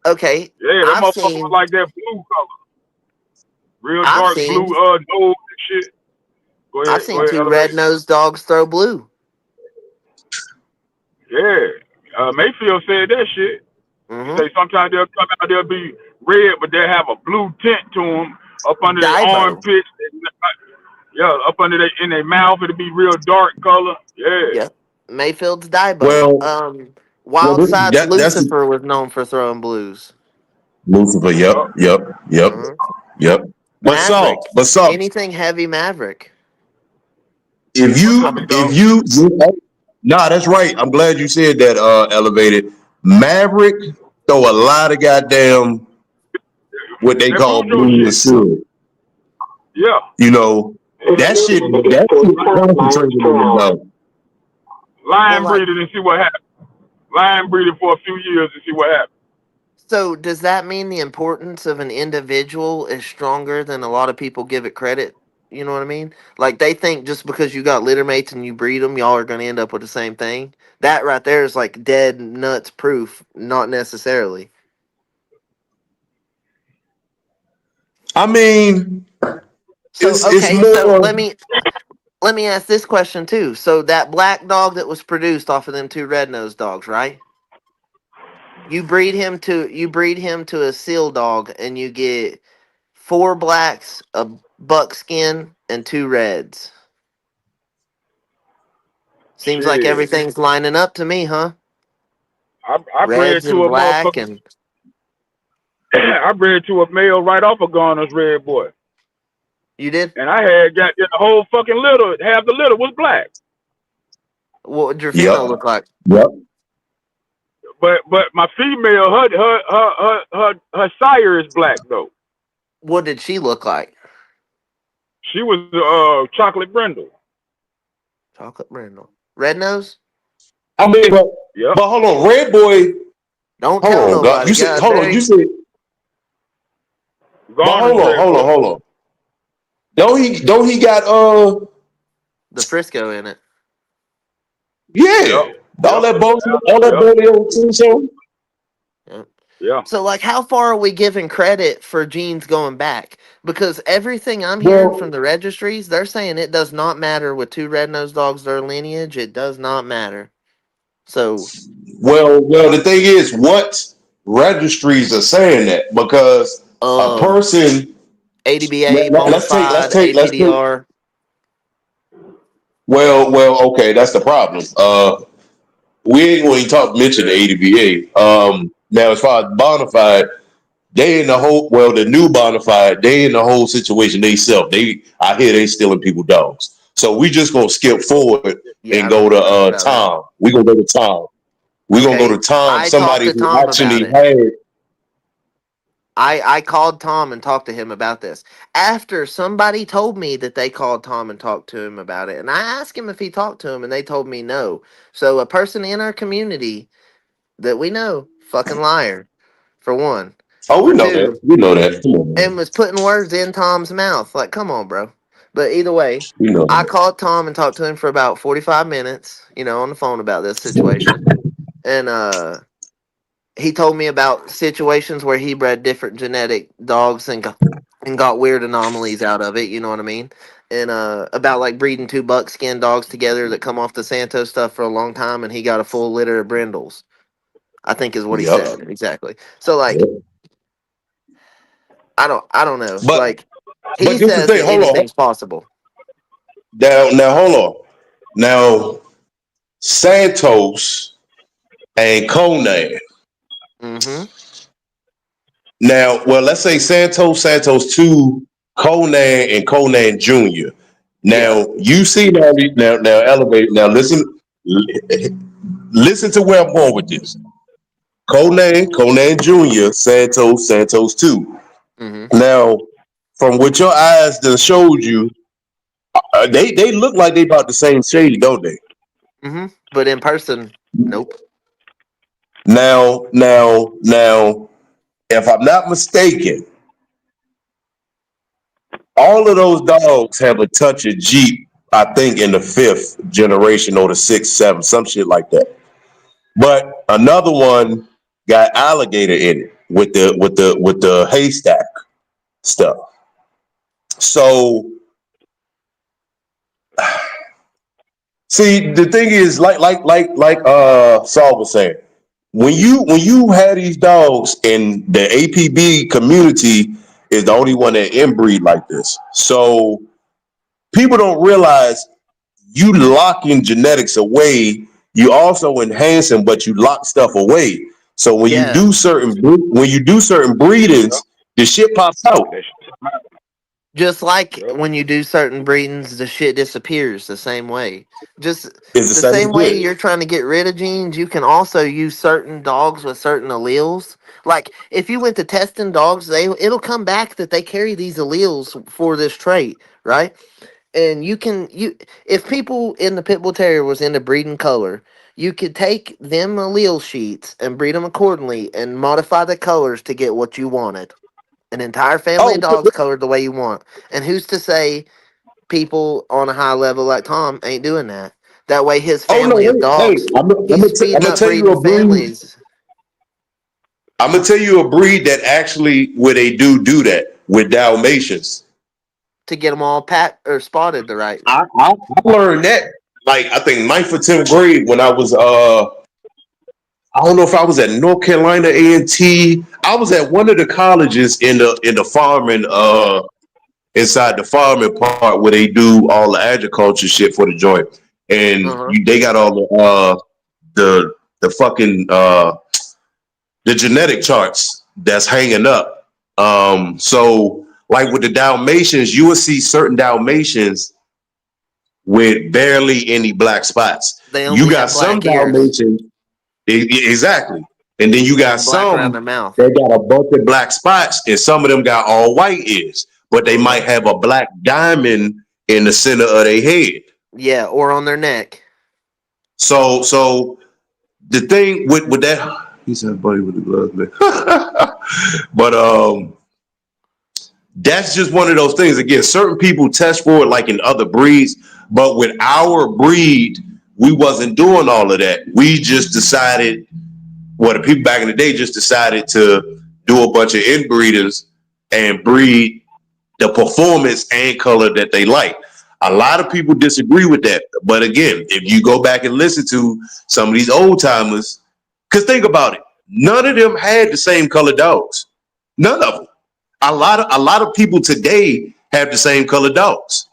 okay. Yeah, that I've motherfucker was seen, like that blue color, real I've dark blue seen, nose and shit. I've Go seen ahead, two elevate. red-nosed dogs throw blue. Yeah, Mayfield said that shit. He Mm say sometimes they'll come out, they'll be red, but they'll have a blue tint to them up hmm. under their Dibo. armpits. Yeah, up under their in their mouth, it'll be real dark color. Yeah. Yep. Mayfield's Dibo. Well, Wild Side's that's Lucifer was known for throwing blues. Lucifer. Yep, Yup. yep, yep, Uh-huh. yep. Maverick. But salt. Anything heavy Maverick. What's up, I'm big If dog? you, nah, that's right. I'm glad you said that. Elevated Maverick throw a lot of goddamn what they That blue call Joe blue and shit. silver. Yeah. You know that shit concentrated in the dog. well, Line like, breed it and see what happens. Line breed it for a few years and see what happens. so does that mean the importance of an individual is stronger than a lot of people give it credit? You know what I mean? Like they think just because you got litter mates and you breed them, y'all are going to end up with the same thing. That right there is like dead nuts proof. Not necessarily. I mean, So it's okay, so more. let me ask this question too. So that black dog that was produced off of them two red nosed dogs, right? You breed him to a seal dog, and you get four blacks, a buckskin, and two reds. Seems like Shit. everything's lining up to me, huh? I bred Reds and to a black, motherfucker. and I bred to a male right off of Garner's red boy. you did. And I had got the whole fucking litter, half the litter was black. What would your Yep, female look like? yep. But my female, her sire is black though. What did she look like? She was chocolate brindle. Chocolate brindle, red nose. I mean, Yep. but hold on, Red Boy. Don't Hold tell on, God. nobody. You said, God hold on. You dang. said, but Garner's red boy. hold on. Don't he got The Frisco in it. Yep. yeah, Yep. all that Yep. bony old too, so Yep. Yeah. So, like, how far are we giving credit for genes going back? Because everything I'm hearing from well the registries, they're saying it does not matter with two red-nosed dogs, their lineage. It does not matter. So, well the thing is what registries are saying that because a um, person ADBA, bona fide, let's take APDR. okay, that's the problem. We ain't going to talk mention the Yeah. ADBA. Now as far as Bonafide, they in the whole the new Bonafide, they in the whole situation they self. I hear they stealing people dogs. So we just gonna skip forward Yeah, and I don't go know to nothing about that. Tom. We gonna go to Tom. We gonna go to Okay, Tom, I talked somebody to who Tom about actually it. had. I called Tom and talked to him about this. After somebody told me that they called Tom and talked to him about it. And I asked him if he talked to him, and they told me no. So a person in our community that we know, fucking liar, for one. Oh, we For know that. two, We know that. Come on, and man. was putting words in Tom's mouth. Like, come on, bro. But either way, We know I that. called Tom and talked to him for about 45 minutes, on the phone about this situation. And he told me about situations where he bred different genetic dogs and got weird anomalies out of it. You know what I mean? And about like breeding two buckskin dogs together that come off the Santos stuff for a long time, and he got a full litter of brindles. I think is what he Yep. said exactly. So like, Yep. I don't know. But Like he but this is says the thing. that Hold on. anything's possible. Now hold on. Now Santos and Conan. Mm-hmm. Now, well, let's say Santos 2, Conan, and Conan Jr. Yeah. Now, you see now elevate. Now, listen to where I'm going with this. Conan Jr., Santos 2. Mm-hmm. Now, from what your eyes done showed you, they look like they about the same shade, don't they? Mm-hmm. But in person, nope. Now, if I'm not mistaken, all of those dogs have a touch of Jeep. I think in the fifth generation or the sixth, seventh, some shit like that. But another one got alligator in it with the haystack stuff. So see, the thing is, like Saul was saying, when you have these dogs and the APB community is the only one that inbreed like this. So people don't realize you locking genetics away, you also enhance them, but you lock stuff away. So Yeah. when you do certain Yep. breedings, the shit pops out. That shit matter. Just like Yep. when you do certain breedings, the shit disappears the same way. Just It's the the same same way shit. you're trying to get rid of genes, you can also use certain dogs with certain alleles. Like if you went to testing dogs, it'll come back that they carry these alleles for this trait, right? And you if people in the pit bull terrier was into breeding color, you could take them allele sheets and breed them accordingly and modify the colors to get what you wanted. An entire family of Oh, dogs colored the way you want. And who's to say people on a high level like Tom ain't doing that? That way, his oh no, family of wait, hey, dogs, I'm he's gonna speeding up tell you breeding a breed. families I'm gonna tell you a breed that actually where they do that with Dalmatians. to get them all pat or spotted the right. I learned that like I think ninth or tenth grade when I was I don't know if I was at North Carolina A&T. I was at one of the colleges in the farming inside the farming part where they do all the agriculture shit for the joint, and Uh huh. they got all the fucking the genetic charts that's hanging up. So like with the Dalmatians, you will see certain Dalmatians with barely any black spots. They You only got have some black ears Dalmatians exactly, and then you got and black around some their mouth. that got a bunch of black spots, and some of them got all white ears, but they Uh might huh. have a black diamond in the center of their head. Yeah, or on their neck. So the thing with that, he said, "Buddy with the gloves, man." But that's just one of those things. Again, certain people test for it like in other breeds, but with our breed, we wasn't doing all of that. We just decided, well, the people back in the day just decided to do a bunch of inbreeders and breed the performance and color that they like. A lot of people disagree with that. But again, if you go back and listen to some of these old timers, because think about it, none of them had the same color dogs. None of them. A lot of people today have the same color dogs.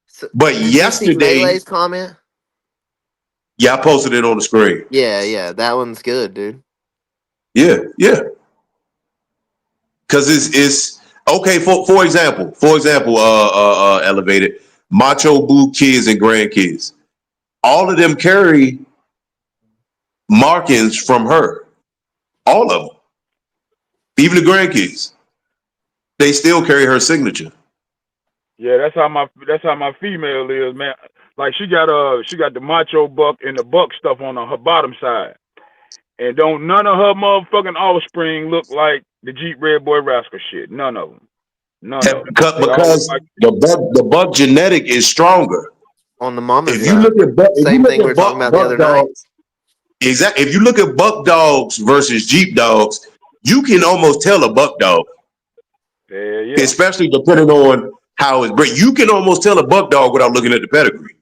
So, But did you see yesterday, Melee's comment? yeah, I posted it on the screen. Yeah, yeah, that one's good, dude. Yeah, yeah. Because it's okay. For example, elevated macho boo kids and grandkids. All of them carry markings from her. All of them, even the grandkids, they still carry her signature. Yeah, that's how my female is, man. Like she got the macho buck and the buck stuff on her bottom side. And don't none of her motherfucking offspring look like the Jeep Red Boy Rascal shit. None of them. None of them. They all look Because like the buck genetic is stronger. On the mama's If you side. look at if you Same look thing we at were talking about the buck other night. dogs, exactly. If you look at buck dogs versus Jeep dogs, you can almost tell a buck dog, yeah, yeah. especially depending on how it's bred. You can almost tell a buck dog without looking at the pedigree,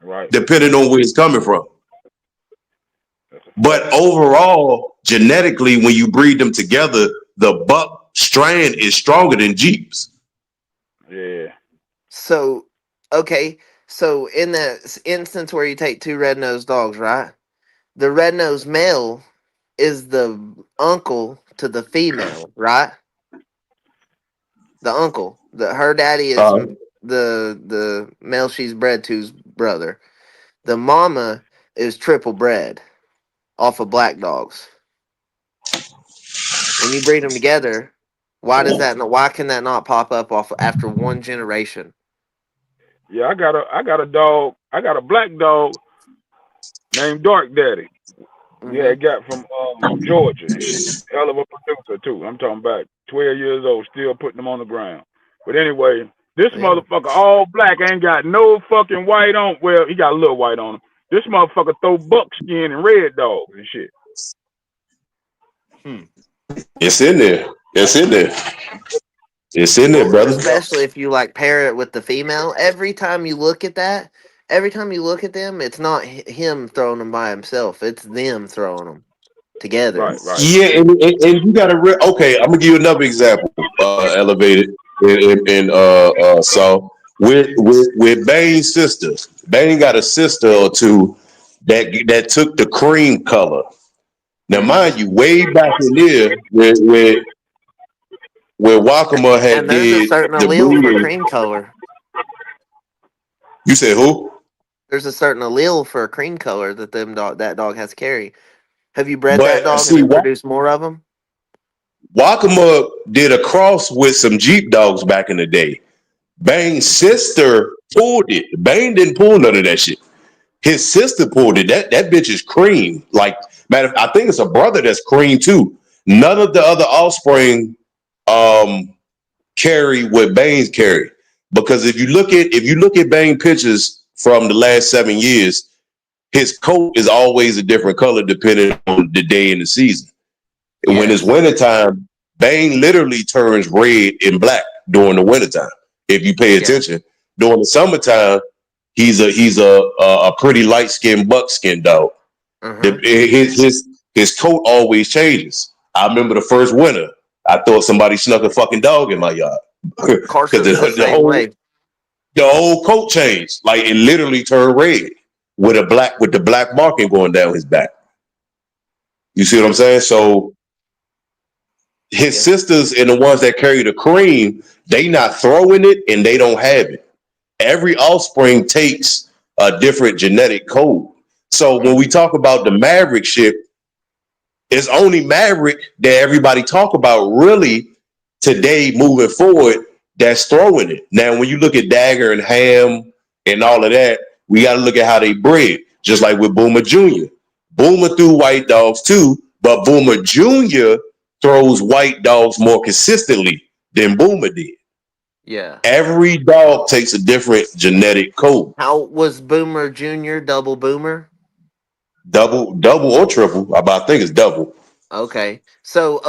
Right. depending on where it's coming from. That's a fact. But overall, genetically, when you breed them together, the buck strand is stronger than Jeeps. Yeah. So, okay, so in that instance where you take two red-nosed dogs, right? The red-nosed male is the uncle to the female, right? The uncle. Her daddy is Uh, the male she's bred to's brother. The mama is triple bred off of black dogs. When you breed them together, Why does that? Why can that not pop up off after one generation? Yeah, I got a dog. I got a black dog named Dark Daddy. We Mm-hmm. had got from Georgia. Hell of a producer too. I'm talking about 12 years old, still putting them on the ground. But anyway, this Yeah. motherfucker all black ain't got no fucking white on. Well, he got a little white on him. This motherfucker throw buckskin and red dogs and shit. Hmm. It's in there. It's in there. It's in there, Well, brother. Yeah, especially if you like pair it with the female. Every time you look at that, every time you look at them, it's not him throwing them by himself. It's them throwing them together. right, right. Yeah, and you got to okay. I'm gonna give you another example. Elevated and so with Bane's sister. Bane got a sister or two that took the cream color. Now, Hmm. mind you, way back in there, where Wakama had And there's a did certain the allele for breeding. cream color. You said who? There's a certain allele for a cream color that that dog has to carry. Have you bred that But dog and see, it produced more of them? Wakama did a cross with some Jeep dogs back in the day. Bane's sister pulled it. Bane didn't pull none of that shit. His sister pulled it. That bitch is cream. Like, matter I think it's a brother that's cream too. None of the other offspring um carry what Bane's carry. Because if you look at Bane pictures from the last 7 years, his coat is always a different color depending on the day and the season. When it's Yes. wintertime, Bane literally turns red and black during the wintertime. If you pay Yeah. attention, during the summertime, he's a pretty light skinned buckskin dog. Uh huh. His coat always changes. I remember the first winter, I thought somebody snuck a fucking dog in my yard because Carson's the the same whole way. the whole coat changed. Like it literally turned red with the black marking going down his back. You see what I'm saying? So his Yeah. sisters and the ones that carry the cream, they not throwing it and they don't have it. Every offspring takes a different genetic code. So when we Hmm. talk about the Maverick shit, it's only Maverick that everybody talk about really today moving forward that's throwing it. Now, when you look at Dagger and Ham and all of that, we got to look at how they bred, just like with Boomer Jr. Boomer threw white dogs too, but Boomer Jr. throws white dogs more consistently than Boomer did. Yeah. Every dog takes a different genetic code, How was Boomer Junior double Boomer? double or triple. But I think it's double. Okay, so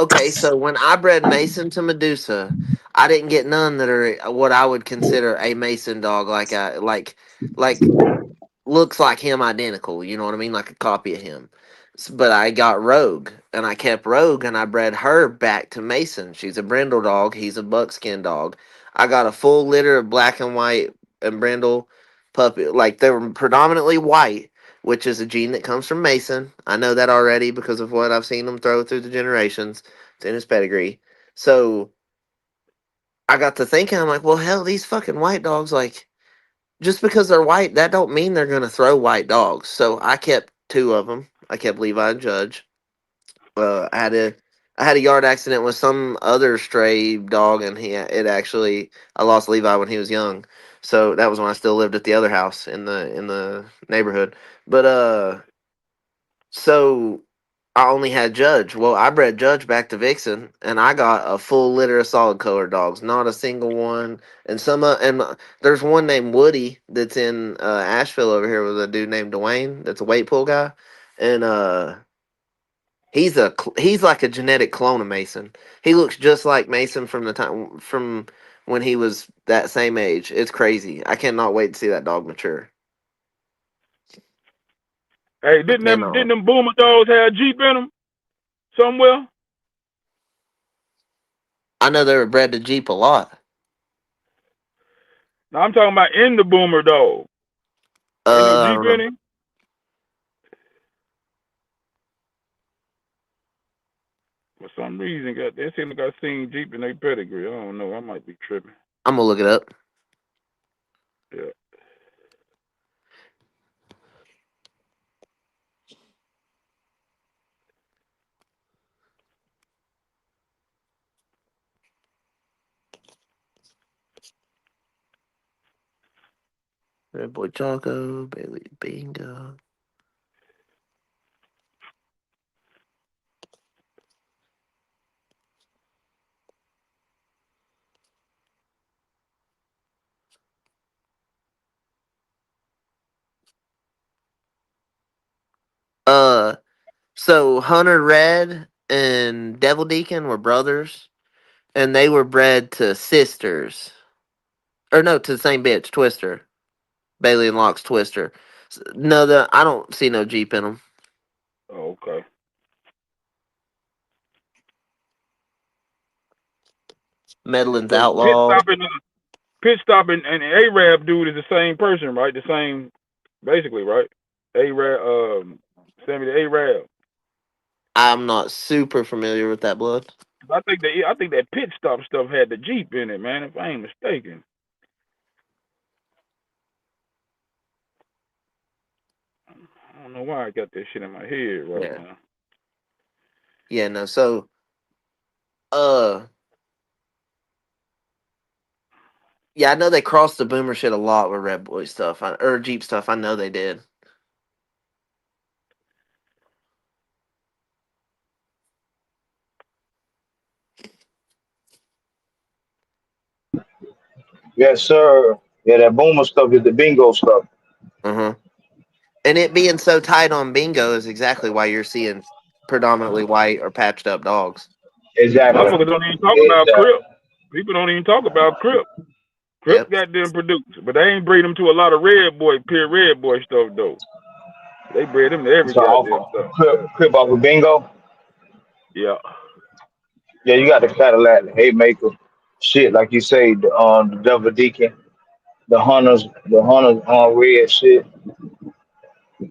when I bred Mason to Medusa, I didn't get none that are what I would consider a Mason dog, like looks like him identical. You know what I mean, like a copy of him. But I got Rogue, and I kept Rogue, and I bred her back to Mason. She's a brindle dog. He's a buckskin dog. I got a full litter of black and white and brindle puppy. Like they were predominantly white, which is a gene that comes from Mason. I know that already because of what I've seen him throw through the generations. It's in his pedigree. So I got to thinking, I'm like, well, hell, these fucking white dogs, like, just because they're white, that don't mean they're gonna throw white dogs. So I kept two of them. I kept Levi and Judge. I had a yard accident with some other stray dog, and it actually I lost Levi when he was young. So that was when I still lived at the other house in the neighborhood. But so I only had Judge. Well, I bred Judge back to Vixen, and I got a full litter of solid color dogs. Not a single one. And there's one named Woody that's in Asheville over here with a dude named Dwayne. That's a weight pull guy, and he's like a genetic clone of Mason. He looks just like Mason from the time from when he was that same age. It's crazy. I cannot wait to see that dog mature. Hey, I didn't cannot. them boomer dogs have a Jeep in them somewhere? I know they were bred to Jeep a lot. Now I'm talking about in the boomer dog. Ain't no I Jeep don't in know. him. For some reason, got they seem like I seen Jeep in their pedigree. I don't know. I might be tripping. I'm gonna look it up. Yeah. Red Boy Jocko, Bailey Bingo. Uh, so Hunter Red and Devil Deacon were brothers, and they were bred to sisters. Or no, to the same bitch, Twister. Bailey and Locke's Twister. No, I don't see no Jeep in them. Oh, okay. Medlin's So Outlaw. pit stop and Arab dude is the same person, right? The same, basically, right? Arab, Sammy the Arab. I'm not super familiar with that blood. I think that pit stop stuff had the Jeep in it, man. If I ain't mistaken. I don't know why I got that shit in my head right Yeah. now. Yeah, no, so uh yeah, I know they crossed the boomer shit a lot with Red Boy stuff. Or Jeep stuff. I know they did. Yes, sir. Yeah, that boomer stuff is the bingo stuff. Uh-huh. And it being so tight on bingo is exactly why you're seeing predominantly white or patched up dogs. Exactly. Motherfuckers don't even talk about Exactly. Crip. People don't even talk about Crip. Crip Yep. got them produced, but they ain't breed them to a lot of red boy stuff though. They bred them to every So off goddamn of stuff. crib off of bingo. Yeah. Yeah, you got the Cadillac, the Haymaker, shit like you say, the Double Deacon, the hunters on red shit,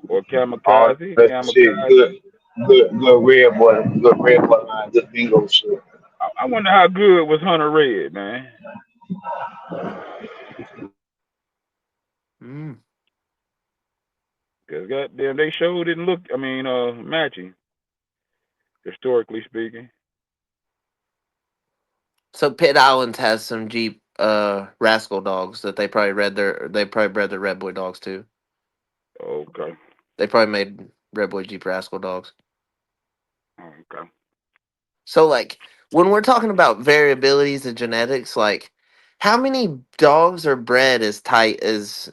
Or all kamikaze, that shit. kamikaze. Good red boy line, good bingo shit. I wonder how good was Hunter Red, man. Mm. Cause goddamn, they sure didn't look. I mean, matching historically speaking. So Pitt Islands has some Jeep rascal dogs that they probably bred their Red Boy dogs too. Okay. They probably made Red Boy Jeep rascal dogs. Okay. So like when we're talking about variabilities of genetics, like how many dogs are bred as tight as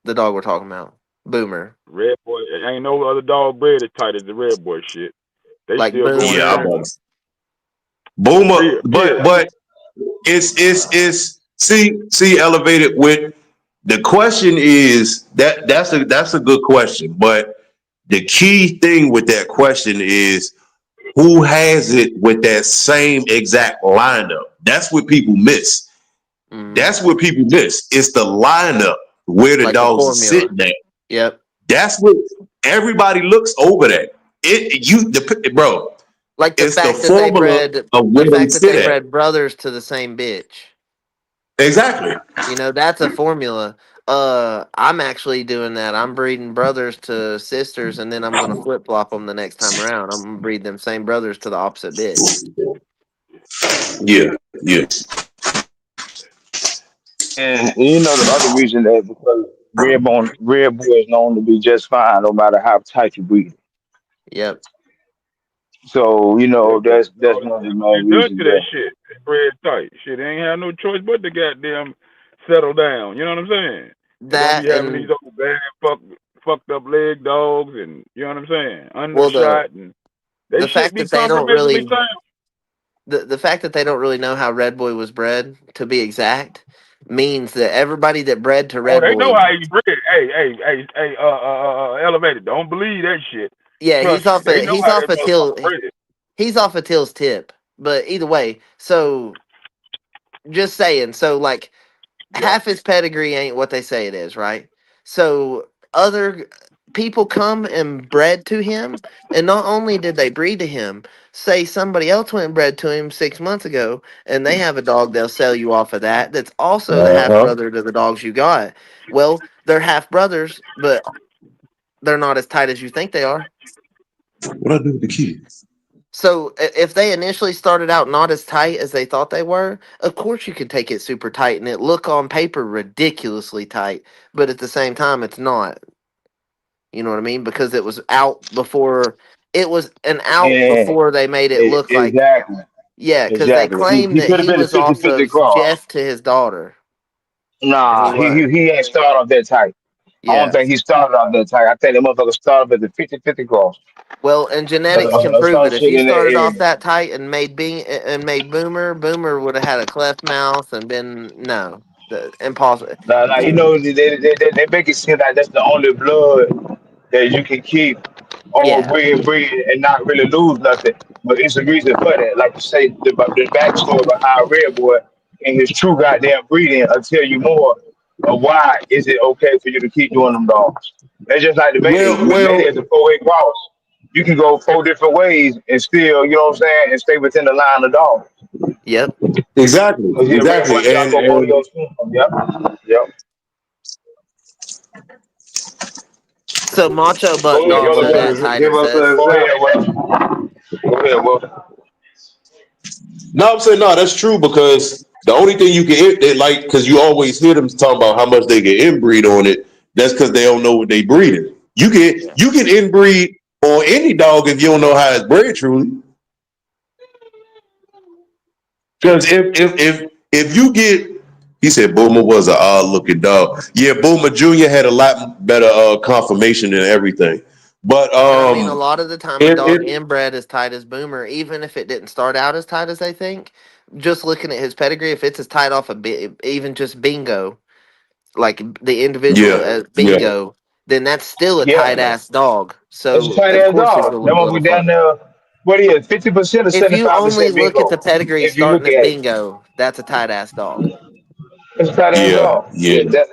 the dog we're talking about? Boomer. Red boy, ain't no other dog bred as tight as the red boy shit. They Like still going in Yeah, Boomer. I'm there. on Boomer, Period. but it's see elevated with the question is that's a good question, but the key thing with that question is who has it with that same exact lineup. That's what people miss. Mm, That's what people miss. It's the lineup where the like the dogs are formula. sitting at. Yep. That's what everybody looks over that. Bro. Like It's the formula of the where they fact that sit they at. bred brothers to the same bitch. Exactly. You know, that's a formula. I'm actually doing that. I'm breeding brothers to sisters, and then I'm gonna flip flop them the next time around. I'm gonna breed them same brothers to the opposite bitch. Yeah, yeah. And you know the other reason that because red boy is known to be just fine no matter how tight you breed. Yep. So you Yeah, know 'cause that's all one of the main it's done reasons to that there. shit. They bred tight. Shit, they ain't had no choice but to goddamn settle down. You know what I'm saying? They don't be That having these and old bad fucked up leg dogs and you know what I'm saying? well Undershot and they the should fact be that they don't compromisingly really sound. the fact that they don't really know how Red Boy was bred, to be exact, means that everybody that bred to Oh, Red they know Boy, how he bred. Hey, elevated. Don't believe that shit. yeah, Trust me, they know how that motherfucker bred. he's off a Till's tip. But either way, so just saying, so like Yeah. half his pedigree ain't what they say it is, right? So other people come and bred to him, and not only did they breed to him, say somebody else went and bred to him 6 months ago, and they have a dog they'll sell you off of that. That's also the half Uh-huh. brother to the dogs you got. Well, they're half brothers, but they're not as tight as you think they are. What I do with the kids? So if they initially started out not as tight as they thought they were, of course you could take it super tight and it look on paper ridiculously tight, but at the same time it's not. You know what I mean? Because it was out before it was an out And before they made it look like exactly, yeah, because they exactly. He, claim he that could have he been a was 50-50 also cross. Jeff to his daughter, and he Nah, he, was. he he ain't started off that tight. I don't Yeah. think he started off that tight. I think the motherfucker started off as a 50-50 cross. Well, and genetics can Or prove some it. If shit you in that started off area. that tight and made Boomer would have had a cleft mouth and been no, impossible. Now you know they make it seem like that's the only blood that you can keep all Yeah. breed and not really lose nothing. But it's a reason for that. Like you say, the backstory behind Red Boy and his true goddamn breeding. I'll tell you more of why is it okay for you to keep doing them dogs. That's just like the Mayday. Mayday is a Well, four-way cross. You can go four different ways and still, you know what I'm saying, and stay within the line of dogs. Yep. exactly, Because yeah, Red Boy exactly, Jocko both of and those. Yep. Yep. So Macho Butt Go ahead, Dog Yellow doesn't Boy. have tight, Give it us an says. Go ahead, example. Will. Go ahead, Will. no, I'm saying no. That's true because the only thing you can they like because you always hear them talking about how much they can inbreed on it. That's because they don't know what they breeding. Yeah. You can inbreed on any dog if you don't know how it's bred truly. Because if you get, he said Boomer was an odd looking dog. Yeah, Boomer Junior had a lot better conformation and everything. But And I mean, a lot of the time, a dog if inbred as tight as Boomer, even if it didn't start out as tight as they think, just looking at his pedigree, if it's as tight off a bit, even just Bingo, like the individual yeah, as yeah, Bingo, then that's still a tight Yeah, ass dog. that's a So tight of ass course he's dog. gonna That look a little motherfucker down funny. there. What is 50% or If you only 75% look at the bingo? pedigree If you starting look as at it, Bingo, that's a tight ass dog. it's a tight ass yeah, dog. yeah.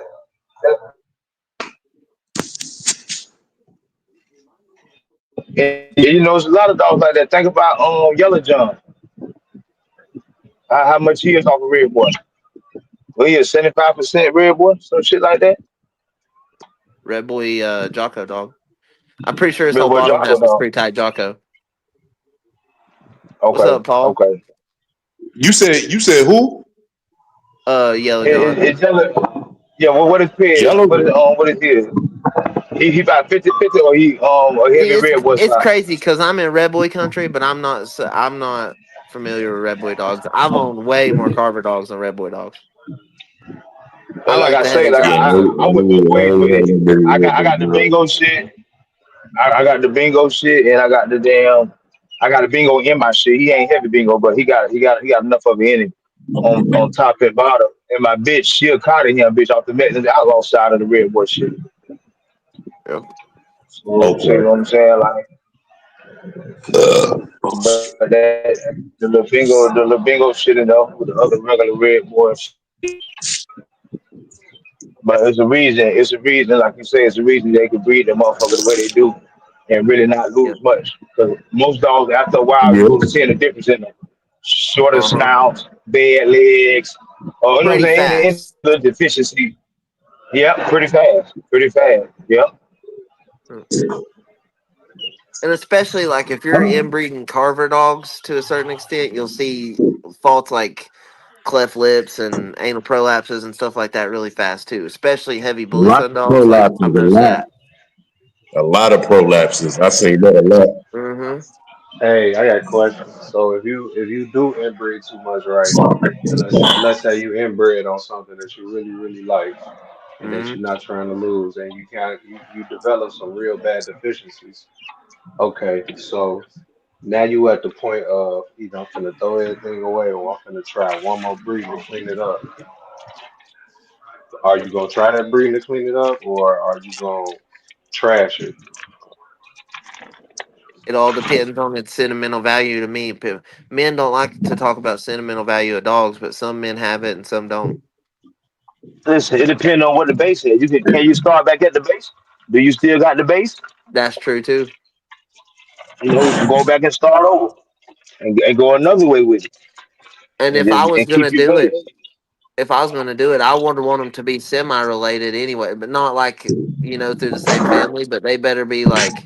And you know, there's a lot of dogs like that. Think about Yellow John. How much he is off of Red Boy? Well, he is 75% Red Boy, some shit like that. Red Boy Jocko dog. I'm pretty sure his Red whole Boy bottom Jocko half is dog. pretty tight Jocko. What's Okay, up, Paul? okay. You said who? Yellow John. It's Yellow. Yeah, well, what is Pig? Yellow. What is his? He about 50-50 or he a See, heavy Red Boy it's side. crazy because I'm in Red Boy country, but I'm not familiar with Red Boy dogs. I've owned way more Carver dogs than Red Boy dogs. I And like like I the say, heavy like Yeah, dogs. I went both ways with it. I got the bingo shit. I got the bingo shit, and I got the damn. I got the bingo in my shit. He ain't heavy bingo, but he got enough of it in him on top and bottom. And my bitch, she'll caught him bitch off the Mexican outlaw side of the red boy shit. Yep. So you know okay. what I'm saying? Like, Oh, but shit. that the little bingo shit, with the other regular red boy shit. But it's a reason, like you say, it's a reason they can breed the motherfucker the way they do and really not lose Yep. much. Because most dogs, after a while, you're Yeah. going to see the difference in them. Shorter Uh huh. snouts, bad legs, or you know what I'm Pretty saying? Any fast. other deficiency. Yep, pretty fast. Pretty fast. Yep. Mm. And especially like if you're inbreeding Carver dogs to a certain extent, you'll see faults like cleft lips and anal prolapses and stuff like that really fast too. Especially heavy A bully lot fun of dogs. Like I've prolapses, noticed that. a lot of prolapses. I seen that a lot. Mm-hmm. Hey, I got a question. So if you do inbreed too much, right? And let's say you inbred on something that you really really like and that Mm-hmm. you're not trying to lose, and you develop some real bad deficiencies. Okay, so now you at the point of either I'm finna throw everything away or I'm finna try one more breed to clean it up. Are you gonna try that breed to clean it up, or are you gonna trash it? It all depends on its sentimental value to me. Men don't like to talk about sentimental value of dogs, but some men have it and some don't. Listen, it depends on what the base is. Can you start back at the base? Do you still got the base? That's true too. You know, go back and start over and go another way with it. And And if I just was and gonna keep your do base. it, if I was gonna do it, I would want them to be semi-related anyway, but not like through the same family. But they better be like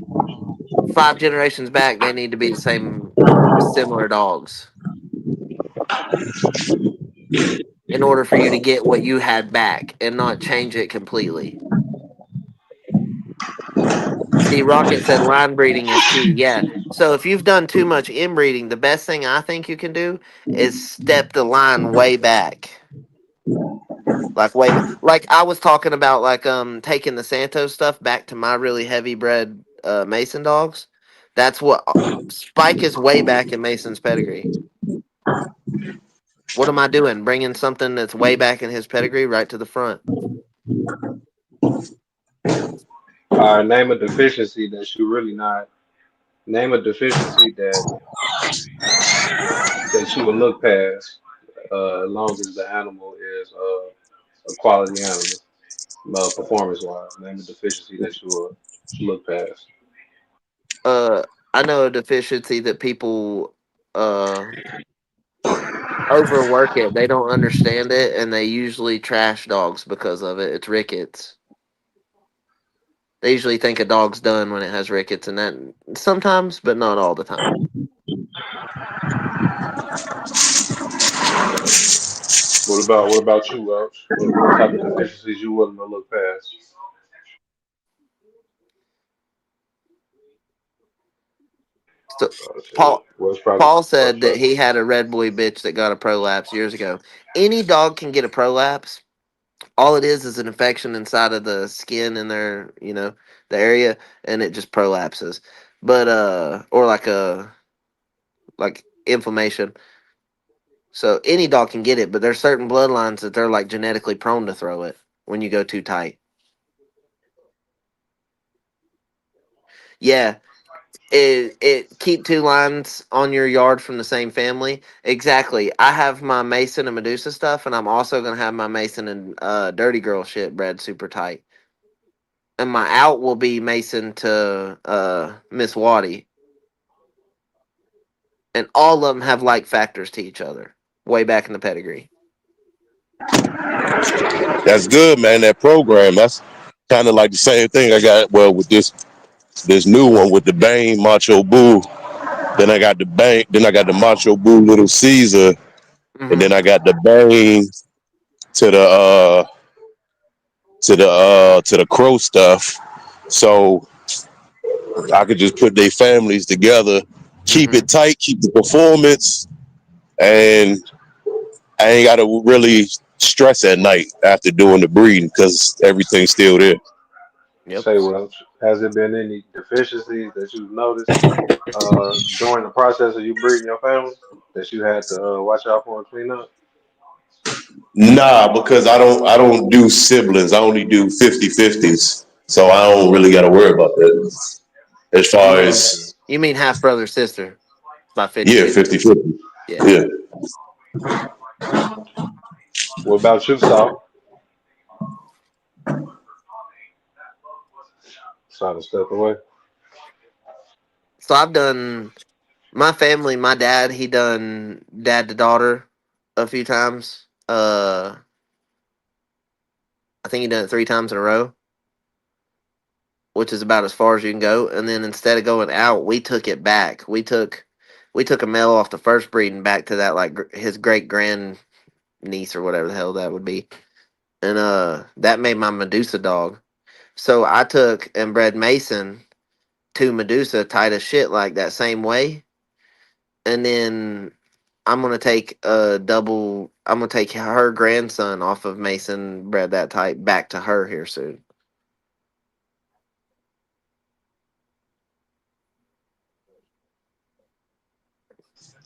5 generations back. They need to be the same. with similar dogs in order for you to get what you had back and not change it completely. See, Rocket said line breeding is key. Yeah. So if you've done too much inbreeding, the best thing I think you can do is step the line way back. Like way back. Like I was talking about like taking the Santos stuff back to my really heavy bred Mason dogs. That's what Spike is way back in Mason's pedigree. What am I doing? Bringing something that's way back in his pedigree right to the front. All right, name a deficiency that you really not. Name a deficiency that you would look past, as long as the animal is a quality animal, performance wise. Name a deficiency that you will look past. Uh I know a deficiency that people overwork it. They don't understand it, and they usually trash dogs because of it. It's rickets. They usually think a dog's done when it has rickets, and that sometimes, but not all the time. What about you, Welch? What type of deficiencies you willing to look past? So Shit. Paul What's probably Paul what's said that probably he had a red boy bitch that got a prolapse years ago. Any dog can get a prolapse. All it is an infection inside of the skin in their, the area, and it just prolapses. But or like inflammation. So any dog can get it, but there's certain bloodlines that they're like genetically prone to throw it when you go too tight. Yeah, it keep two lines on your yard from the same family. Exactly. I have my Mason and Medusa stuff, and I'm also gonna have my Mason and Dirty Girl shit bred super tight. And my out will be Mason to Miss Waddy, and all of them have like factors to each other. Way back in the pedigree. That's good, man. That program. That's kind of like the same thing I got. Well, with this new one with the Bane Macho Boo. Then I got the Bane. Then I got the Macho Boo Little Caesar, and Hmm. then I got the Bane to the Crow stuff. So I could just put their families together, keep Hmm. it tight, keep the performance, and I ain't got to really stress at night after doing the breeding because everything's still there. Yep. say, Welch? Has there been any deficiencies that you've noticed during the process of you breeding your family that you had to watch out for and clean up? Nah, because I don't do siblings. I only do 50-50s. So I don't really got to worry about that. As You far mean Okay. as, you mean half brother sister by yeah, 50-50. 50-50. Yeah. Yeah. What about you, Saul? Trying to step away. So I've done my family. My dad, he done dad to daughter a few times. I think he done it 3 times in a row, which is about as far as you can go. And then instead of going out, we took it back. We took a male off the first breeding back to that like his great grand niece or whatever the hell that would be, and that made my Medusa dog. So I took and bred Mason to Medusa tight as shit like that same way, and then I'm gonna take a double. I'm gonna take her grandson off of Mason bred that type back to her here soon.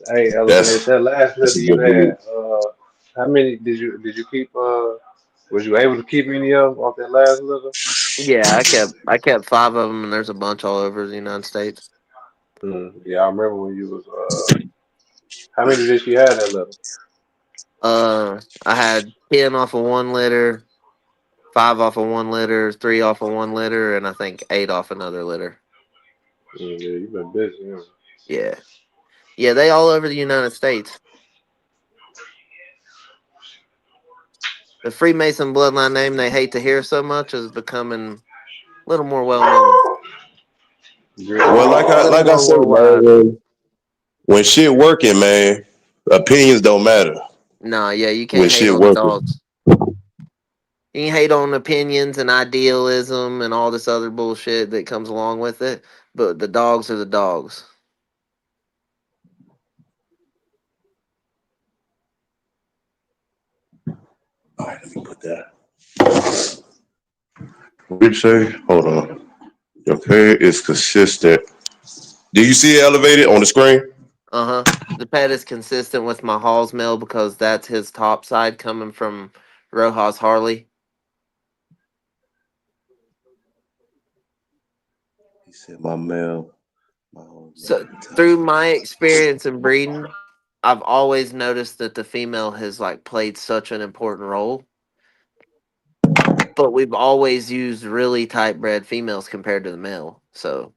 Hey, Elevate, That's that last that's litter a you good had, breed. how many did you keep? Was you able to keep any of them off that last litter? Yeah, I kept 5 of them, and there's a bunch all over the United States. Yeah, I remember when you was. How many did she have that litter? I had 10 off of one litter, 5 off of one litter, 3 off of one litter, and I think 8 off another litter. Yeah, you've been busy. Huh? Yeah, yeah, they all over the United States. The Freemason bloodline name they hate to hear so much is becoming a little more well known, Great. little Well, more, little like I more said, worldwide. man. when shit working, man, opinions don't matter. Nah, yeah, you When can't hate shit on the working, dogs. You can hate on opinions and idealism and all this other bullshit that comes along with it, but the dogs are the dogs. all right, let me put that. What did you say? Hold on. Your pay is consistent. Do you see it elevated on the screen? Uh huh. The pet is consistent with my Hall's mail because that's his top side coming from Rojas Harley. He said my mail. My home mail So through attached. my experience in breeding, I've always noticed that the female has like played such an important role, but we've always used really tight bred females compared to the male. So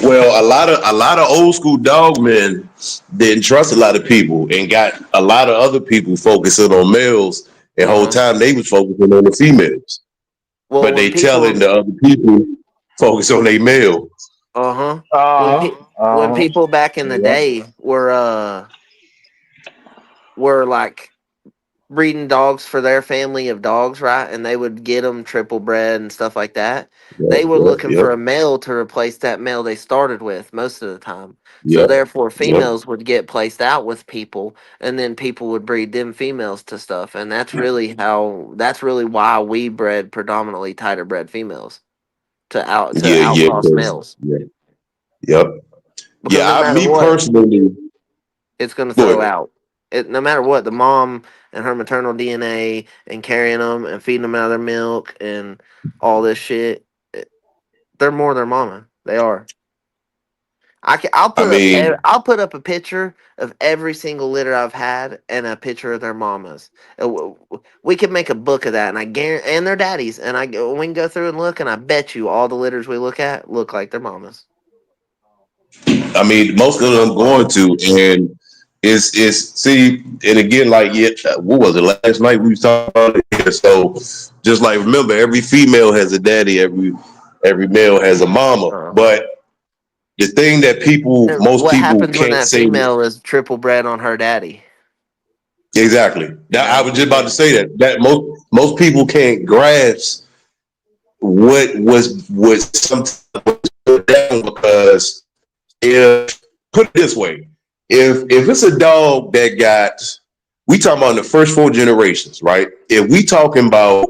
Well, a lot of old school dog men didn't trust a lot of people and got a lot of other people focusing on males, and uh whole huh. time they was focusing on the females. Well, But when they telling people the other people focus on their male. uh huh Uh-huh. when Uh-huh. people back in the Yeah. day were like breeding dogs for their family of dogs, right? And they would get them triple bred and stuff like that. Yep, They were yep, looking yep, for a male to replace that male they started with most of the time. So yep, therefore, yep. females would get placed out with people, and then people would breed them females to stuff. And that's really why we bred predominantly tighter bred females to Yeah, yeah, outcross males. yeah, yep. Because no Yeah, matter me what, personally, it's going to go throw ahead. out. No matter what, the mom and her maternal DNA and carrying them and feeding them out of their milk and all this shit, they're more their mama. They are. I mean, I'll put up a picture of every single litter I've had and a picture of their mamas. We could make a book of that, and I guarantee, and their daddies, and we can go through and look, and I bet you all the litters we look at look like their mamas. most of them going to, and it's see, and again, like yeah, what was it last night we was talking about it here? So just like remember, every female has a daddy, every male has a mama, Uh huh. but the thing that And most what people happens when can't that say female is triple bred on her daddy? exactly. You That I know? was just about to say that most people can't grasp what sometimes put down because if put it this way, if it's a dog that got we talking about the first four generations, right? If we talking about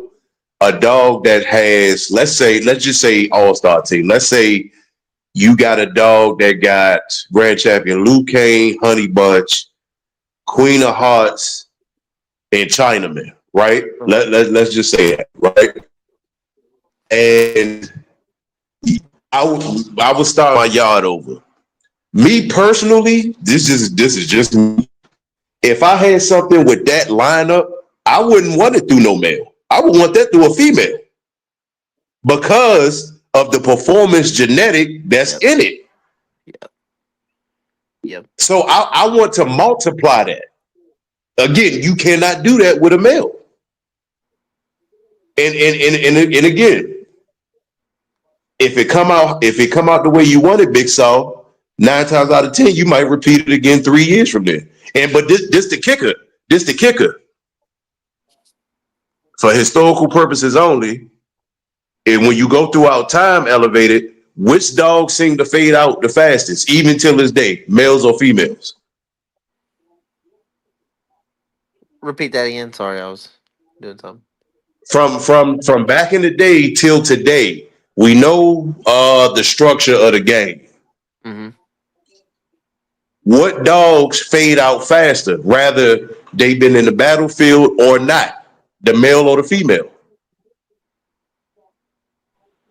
a dog that has let's just say all-star team. Let's say you got a dog that got grand champion Luke Kane, Honey Bunch, Queen of Hearts, and Chinaman, right? Uh-huh. Let's just say that, right? And I would start my yard over. Me personally, this is just me. If I had something with that lineup, I wouldn't want it through no male. I would want that through a female because of the performance genetic that's Yep. in it. Yep. Yep. So I want to multiply that. Again, you cannot do that with a male. And again, if it come out the way you want it, Big Saw, 9 times out of 10, you might repeat it again 3 years from then. And but this the kicker. This the kicker. For historical purposes only, and when you go throughout time elevated, which dogs seem to fade out the fastest, even till this day, males or females? Repeat that again. Sorry, I was doing something. From back in the day till today, we know the structure of the game. Mm-hmm. What dogs fade out faster, rather they've been in the battlefield or not, the male or the female?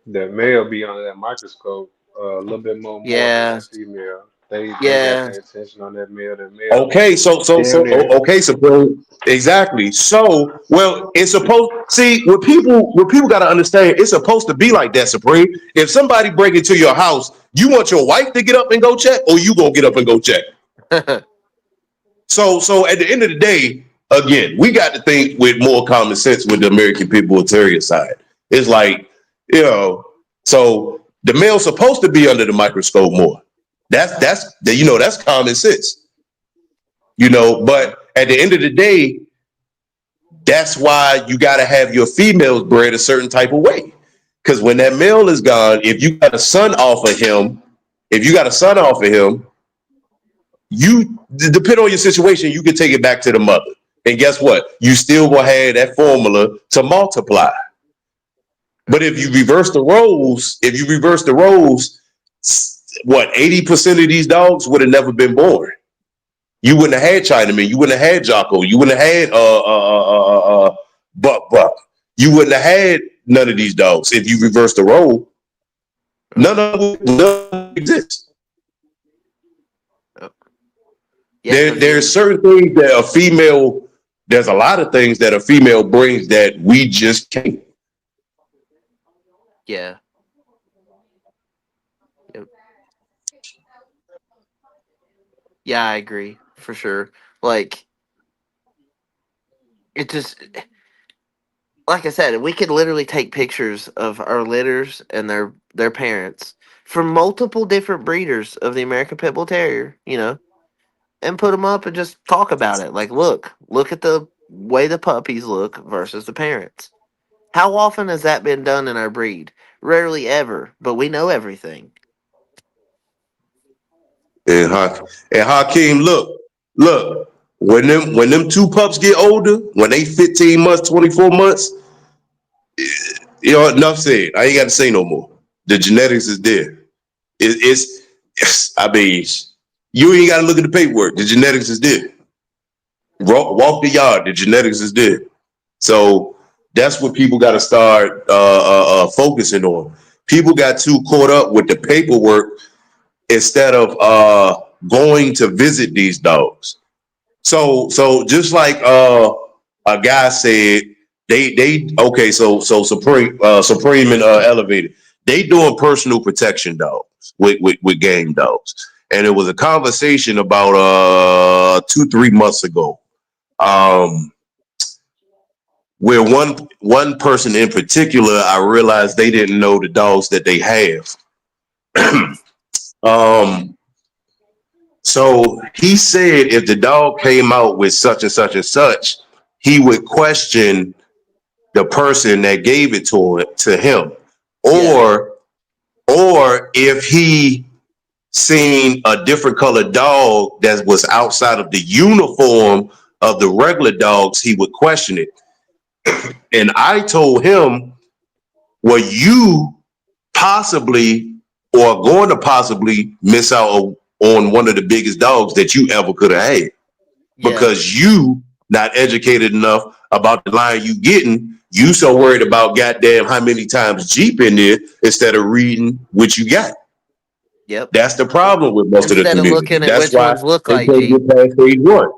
That male be under that microscope a little bit more than Yeah. that female. They got Yeah. their attention on that male. That male, Okay, so damn near. okay, so exactly. So well, it's supposed see what people got to understand. It's supposed to be like that, Supreme. If somebody break into your house, you want your wife to get up and go check, or you gonna get up and go check. So at the end of the day, again, we got to think with more common sense with the American Pit Terrier side. It's like, so the male's supposed to be under the microscope more. That's common sense. But at the end of the day, that's why you got to have your females bred a certain type of way. Because when that male is gone, if you got a son off of him, you depend on your situation, you can take it back to the mother. And guess what? You still will have that formula to multiply. But if you reverse the roles, what 80% of these dogs would have never been born. You wouldn't have had Chinaman. You wouldn't have had Jocko. You wouldn't have had Buck. You wouldn't have had none of these dogs if you reverse the role. Yep. None of them exist. Yep. Yeah, because There's certain things that a female. There's a lot of things that a female brings that we just can't. yeah, yep. Yeah, I agree for sure. Like it just like I said, we could literally take pictures of our litters and their parents from multiple different breeders of the American Pit Bull Terrier, and put them up and just talk about it. Like, look at the way the puppies look versus the parents. How often has that been done in our breed? Rarely ever, but we know everything. And, and Hakeem, look. When them two pups get older, when they 15 months, 24 months, enough said. I ain't got to say no more. The genetics is there. I mean, you ain't got to look at the paperwork. The genetics is there. Walk the yard. The genetics is there. So that's what people got to start focusing on. People got too caught up with the paperwork instead of going to visit these dogs. So just like a guy said, they okay. So Supreme and Elevated, they doing personal protection dogs with game dogs, and it was a conversation about 2-3 months ago, um, where one person in particular, I realized they didn't know the dogs that they have. um, So he said if the dog came out with such and such and such, he would question the person that gave it to him. Yeah, Or if he seen a different colored dog that was outside of the uniform of the regular dogs, he would question it. And I told him, well, you possibly or going to possibly miss out on one of the biggest dogs that you ever could have had. yeah, Because you not educated enough about the line you getting. You so worried about goddamn how many times Jeep in there instead of reading what you got. yep. That's the problem with most of the Instead of community. looking at That's which why ones look they like can't Jeep. get past stage one.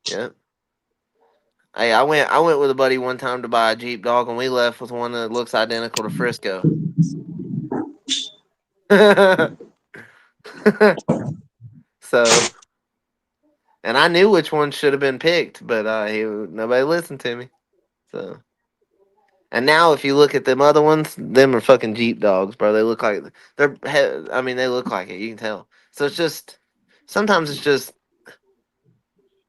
Yep. Hey, I went with a buddy one time to buy a Jeep dog, and we left with one that looks identical to Frisco. So, and I knew which one should have been picked, but nobody listened to me. So, and now if you look at them other ones, them are fucking Jeep dogs, bro. They look like I mean, they look like it. You can tell. So it's just sometimes it's just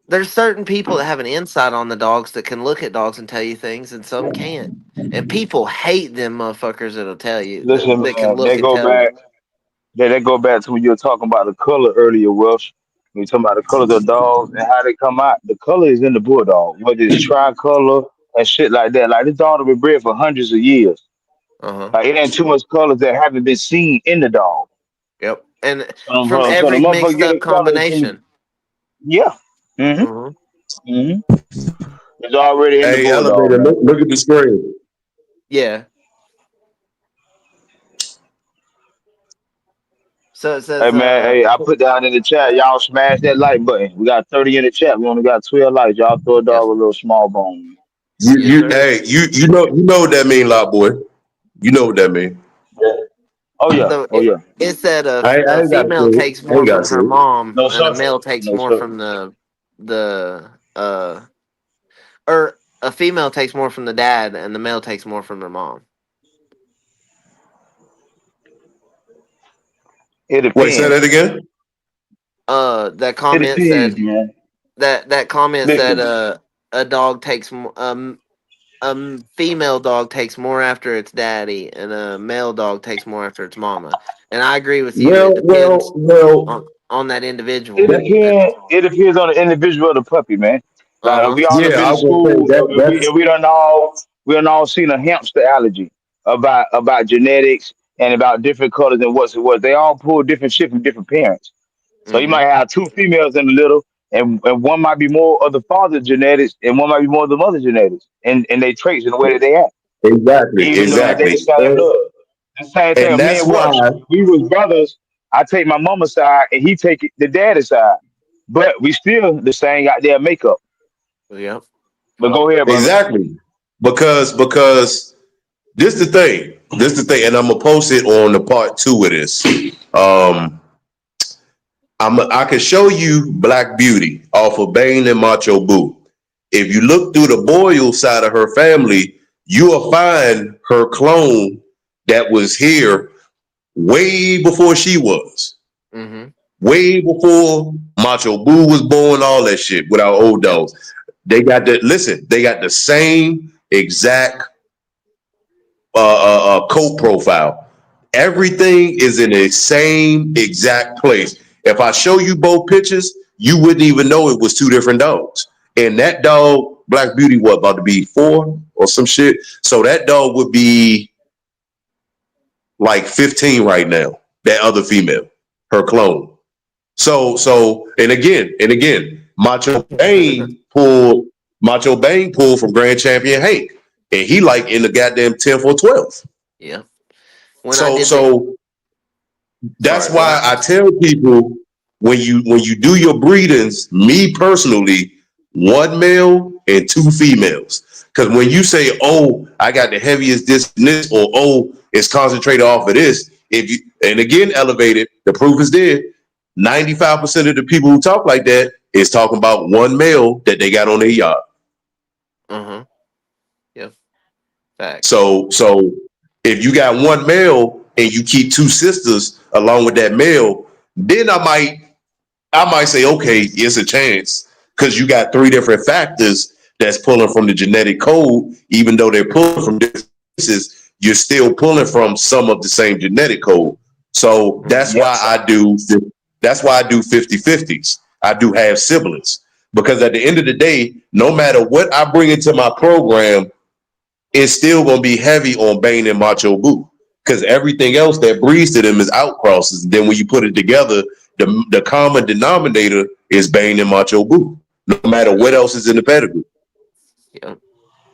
there's certain people that have an insight on the dogs that can look at dogs and tell you things, and some can't. And people hate them motherfuckers that'll tell you Listen, that can man, look and tell you. they go back to when you were talking about the color earlier, Welsh. When you talking about the colors of dogs and how they come out, the color is in the bulldog, whether it's tricolor and shit like that. Like this dog have been bred for hundreds of years. Uh huh. Like it ain't too much colors that haven't been seen in the dog. Yep. And from So the every motherfucker mixed get up a color from combination. yeah. Mm-hmm. Uh-huh. Mm-hmm. It's already in the Hey, bulldog, elevator, man. look at the screen. Yeah. So it Hey says, man, hey, I put down in the chat, y'all smash that like button. We got 30 in the chat. We only got 12 likes. Y'all throw a yes, dog a little small bone. yes, sir. You know what that mean, lot boy. You know what that mean. Yeah. Oh yeah. So Oh yeah. it said I a ain't got to say female it. takes I more ain't got to from say her it. mom, No and a sir. male takes No more sir. from the or a female takes more from the dad, and the male takes more from their mom. It Wait, say that depends. again. That It comment depends, said man. that comment said Listen, a dog takes female dog takes more after its daddy, and a male dog takes more after its mama. And I agree with you. It Well, depends well. on that it individual. That, depends. It depends on the individual of the puppy, man. Uh Like if huh. we all have yeah, been I to was gonna say school, that. if we done all seen a hamster allergy about genetics and about different colors and what's it was. They all pull different shit from different parents. So you Mhm. might have two females in the litter, and one might be more of the father's genetics, and one might be more of the mother's genetics, and they traits in the way that they act, even though they the Exactly, same blood. The same thing. and Me that's and Rush, why we was brothers. I take my mama's side, and he take the daddy's side, but we still the same goddamn makeup. Yep. But go ahead, brother. exactly because this the thing, and I'm gonna post it on the part two of this. Um, I can show you Black Beauty off of Bane and Macho Boo. If you look through the Boyle side of her family, you will find her clone that was here way before she was, Mhm. way before Macho Boo was born, all that shit with our old Yep. dogs. They got the same exact coat profile. Everything is in the same exact place. If I show you both pictures, you wouldn't even know it was two different dogs. And that dog, Black Beauty, what, about to be 4 or some shit? So that dog would be like 15 right now. That other female, her clone. And again, Macho Bane pulled from Grand Champion Hank, and he like in the goddamn 10th or 12th. Yep. When I So did the so that's sorry, go why ahead. I tell people when you do your breedings, me personally, one male and two females. Because when you say, "Oh, I got the heaviest this and this," or "Oh, it's concentrated off of this," if you and again elevated, the proof is there. 95% of the people who talk like that is talking about one male that they got on their yacht. Uh huh. Yep. Facts. So if you got one male and you keep two sisters along with that male, then I might say, okay, it's a chance because you got three different factors that's pulling from the genetic code, even though they're pulling from different places, you're still pulling from some of the same genetic code. So Mhm. Yep. that's why I do 50-50s. I do have siblings. Because at the end of the day, no matter what I bring into my program, it's still gonna be heavy on Bane and Macho Boo. Because everything else that breeds to them is outcrosses. And then when you put it together, the common denominator is Bane and Macho Boo, no matter what Yep. else is in the pedigree. Yep.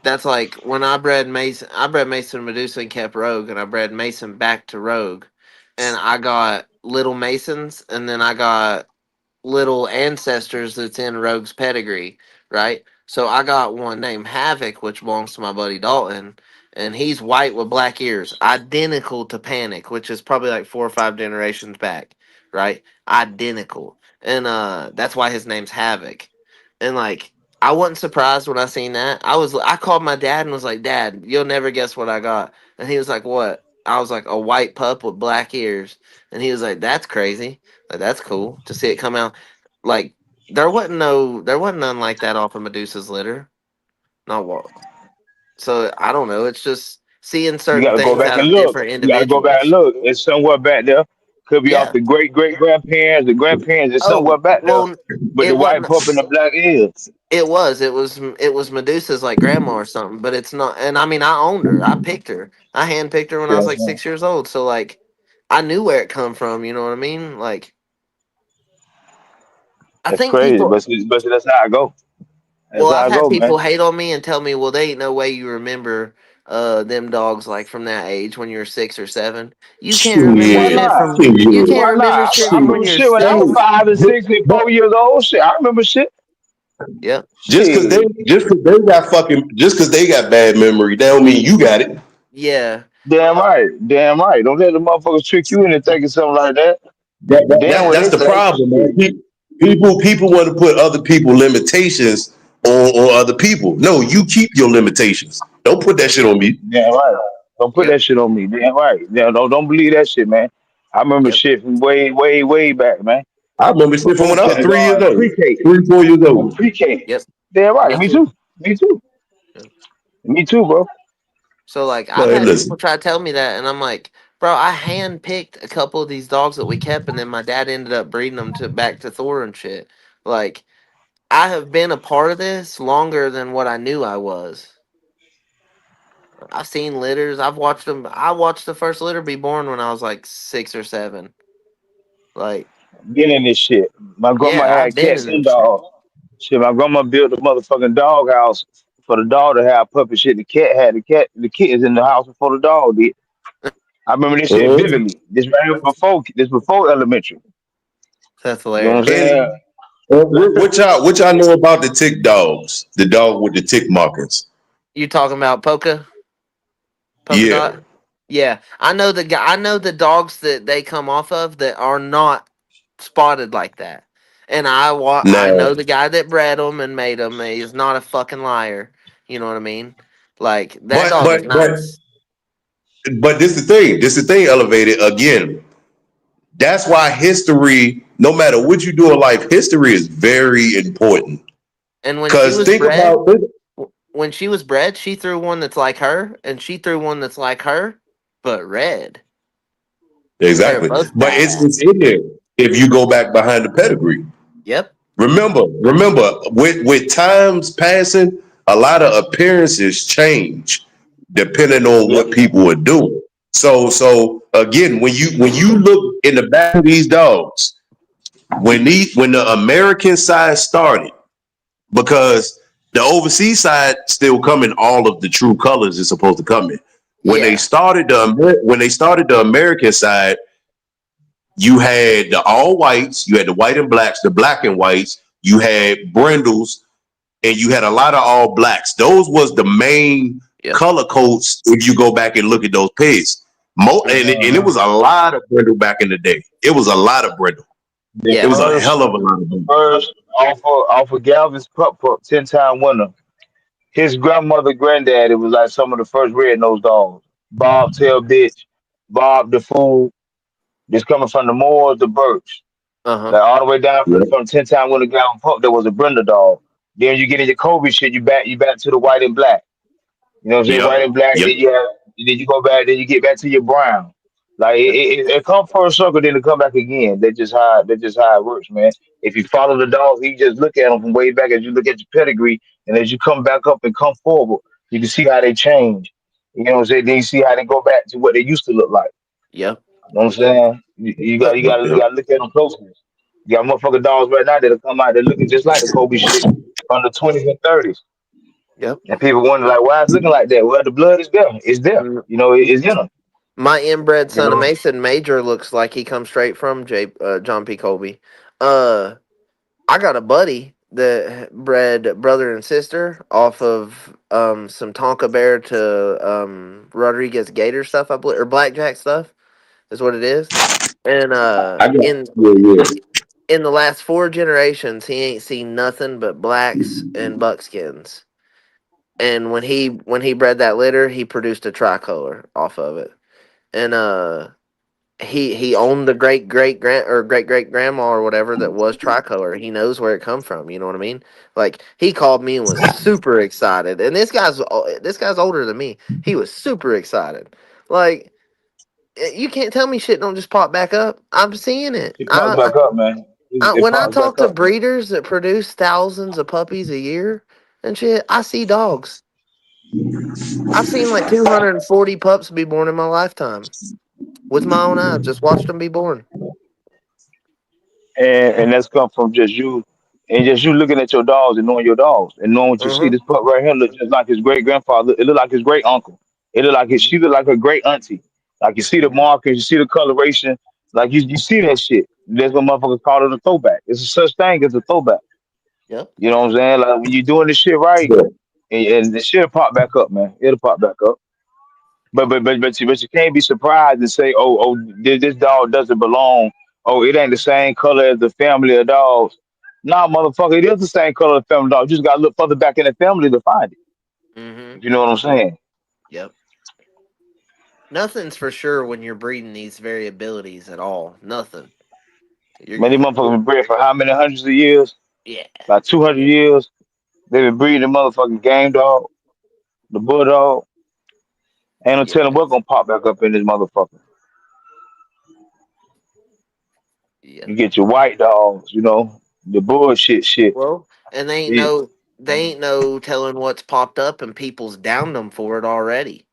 That's like when I bred Mason. I bred Mason Medusa and kept Rogue, and I bred Mason back to Rogue, and I got little Masons, and then I got little ancestors that's in Rogue's pedigree, right? So I got one named Havoc, which belongs to my buddy Dalton, and he's white with black ears, identical to Panic, which is probably like 4 or 5 generations back, right? Identical, and that's why his name's Havoc, and like. I wasn't surprised when I seen that. I called my dad and was like, "Dad, you'll never guess what I got." And he was like, "What?" I was like, "A white pup with black ears." And he was like, "That's crazy. Like that's cool to see it come out." Like there wasn't none like that off of Medusa's litter. Not what. So I don't know. It's just seeing You certain got to go things back out and of look. different You got to go back and individuals. look. It's somewhere back there. Could be off Yeah. the great grandparents, the grandparents. It's somewhere Oh back there. well, But the it white wasn't. pup and the black is. It was Medusa's like grandma or something. But it's not. And I mean, I owned her. I picked her. I hand picked her when I was like Yeah, 6 years old. So like, I knew where it come from. You know what I mean? Like, I that's think crazy. people. But that's how I go. That's Well, how I've I had go, man. people hate on me and tell me, well, they ain't no way you remember them dogs like from that age when you're 6 or 7. You can't remember Why Shit, shit not? from you shit, can't Why remember not? shit I from when remember you're shit when I was six. 5 and 6 and but 4 years old. Shit, I remember shit. Yep. just because they Shit. got bad memory, that don't mean you got it. Yeah. Damn right. Damn right. Don't let the motherfuckers trick you into thinking something like that. Damn what That's they the think. problem, man. Shit. People want to put other people limitations on other people. No, you keep your limitations. Don't put that shit on me. Damn right. Don't put Yep. that shit on me. Damn right. Damn, don't believe that shit, man. I remember Yep. shit from way back, man. I remember shit from Before when I was 3 years kindergarten, old, pre-K, 3, 4 years old. pre-K. Yep. Damn right. Me Me too. too. Me too. Yep. Me too, bro. So like I've Man, had people listen, try to tell me that, and I'm like, bro, I hand picked a couple of these dogs that we kept, and then my dad ended up breeding them to back to Thor and shit. Like I have been a part of this longer than what I knew I was. I've seen litters. I've watched them. I watched the first litter be born when I was like 6 or 7. Like, Been in this shit. My grandma yeah, I've had been cats in and this shit. dogs. Shit, my grandma built a motherfucking dog house for the dog to have puppy shit. The cat had the kittens in the house before the dog did. I remember this shit uh, vividly. This before elementary. That's You know what I'm hilarious. saying? and what y'all know about the tick dogs? The dog with the tick markings. You talking about polka Yeah. dot? Yeah, I know the guy. I know the dogs that they come off of that are not spotted like that. And I Now, know the guy that bred them and made them. He's not a fucking liar. You know what I mean? Like that but dog is but but nice. but this the thing. This the thing. Elevated again. That's why history, no matter what you do in life, history is very important. And when she Cause was think bred, about it. when she was bred, she threw one that's like her, and she threw one that's like her, but red. They're Exactly. both But it's badass. in there if you go back behind the pedigree. Yep. Remember, with times passing, a lot of appearances change depending on Yep. what people are doing. So again, when you look in the back of these dogs, when the American side started, because the overseas side still come in all of the true colors it's supposed to come in. Yeah. When they started the American side, you had the all whites, you had the white and blacks, the black and whites, you had brindles, and you had a lot of all blacks. Those was the main Yep. color codes if you go back and look at those pigs. And it Uh-huh. was a lot of brindle back in the day. It was a lot of brindle. The It Yeah. was a first, hell of a lot of the brindle. first off of Galvin's pup, 10-time winner. His grandmother, granddad, it was like some of the first red nosed dogs. Bob Tail Bitch, Bob the Fool, just coming from the Moors, the Birch. Uh huh. Like all the way down Yeah, from 10-time winner Galvin Pup, there was a Brenda dog. Then you get into Kobe shit, you back to the white and black. You know what I'm saying? yep, White and black. yep, Then you go back. Then you get back to your brown. Like Yep. it come for a circle, then it come back again. That's just how it works, man. If you follow the dogs, you just look at them from way back as you look at your pedigree, and as you come back up and come forward, you can see how they change. You know what I'm saying? Then you see how they go back to what they used to look like. Yep. You know what I'm saying? You got But you got you yep. got to look at them closely. You got motherfucking dogs right now that'll come out. They're looking just like the Kobe shit from the 20s and 30s. yep. And people wonder like, why it's looking like that? Well, the blood is there. It's there. Mm, You know, it's in them. my inbred You son of know. Mason Major looks like he comes straight from John P. Colby. I got a buddy that bred brother and sister off of some Tonka Bear to Rodriguez Gator stuff, I believe, or Blackjack stuff is what it is. And I got yeah, yeah. in the last 4 generations, he ain't seen nothing but blacks and buckskins. And when he bred that litter, he produced a tricolor off of it. And he owned the great great grandma or whatever that was tricolor. He knows where it come from. You know what I mean? Like he called me and was super excited. And this guy's older than me. He was super excited. Like you can't tell me shit don't just pop back up. I'm seeing it. It pops back up, man. It When I pops talk back to up. breeders that produce thousands of puppies a year and shit, I see dogs. I've seen like 240 pups be born in my lifetime with my own eyes. Just watched them be born. And that's come from just you and just you looking at your dogs and knowing your dogs and knowing what you see. Mm-hmm. This pup right here look just like his great grandfather. It look like his great uncle. It look like his Mm-hmm. she look like her great auntie. Like you see the Mm-hmm. markers, you see the coloration, like you see that shit. That's what motherfuckers call it a throwback. It's a such thing as a throwback. Yep. You know what I'm saying? Like when you're doing this shit right, Yeah. and the shit'll pop back up, man. It'll pop back up. But you can't be surprised and say, oh, this dog doesn't belong. Oh, it ain't the same color as the family of dogs. Nah, motherfucker, it is the same color as the family dog. You just gotta look further back in the family to find it. Mm-hmm. If you know what I'm saying. Yep. Nothing's for sure when you're breeding these variabilities at all. Nothing. You're Man, these motherfuckers been bred for how many hundreds of years? yeah, About 200 years. They've been breeding the motherfucking game dog, the bulldog. Ain't no yeah, telling what gonna pop back up in this motherfucker. yeah. You get your white dogs, the bullshit shit. Well, and Yeah. they ain't no telling what's popped up, and people's downed them for it already.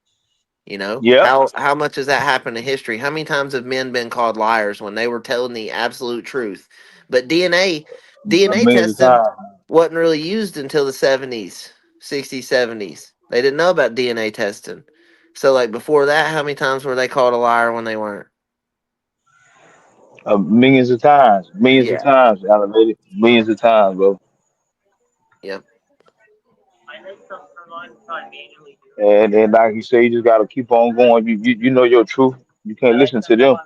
You know Yep. how much has that happened in history? How many times have men been called liars when they were telling the absolute truth? But DNA Millions of testing times. wasn't really used until the 70s, 60s, 70s. They didn't know about DNA testing. So like before that, how many times were they called a liar when they weren't? Millions of times. Millions of Yeah. times, elevated. Millions of times, bro. Yep. And like you say, you just gotta keep on going. You know your truth. You can't listen to them.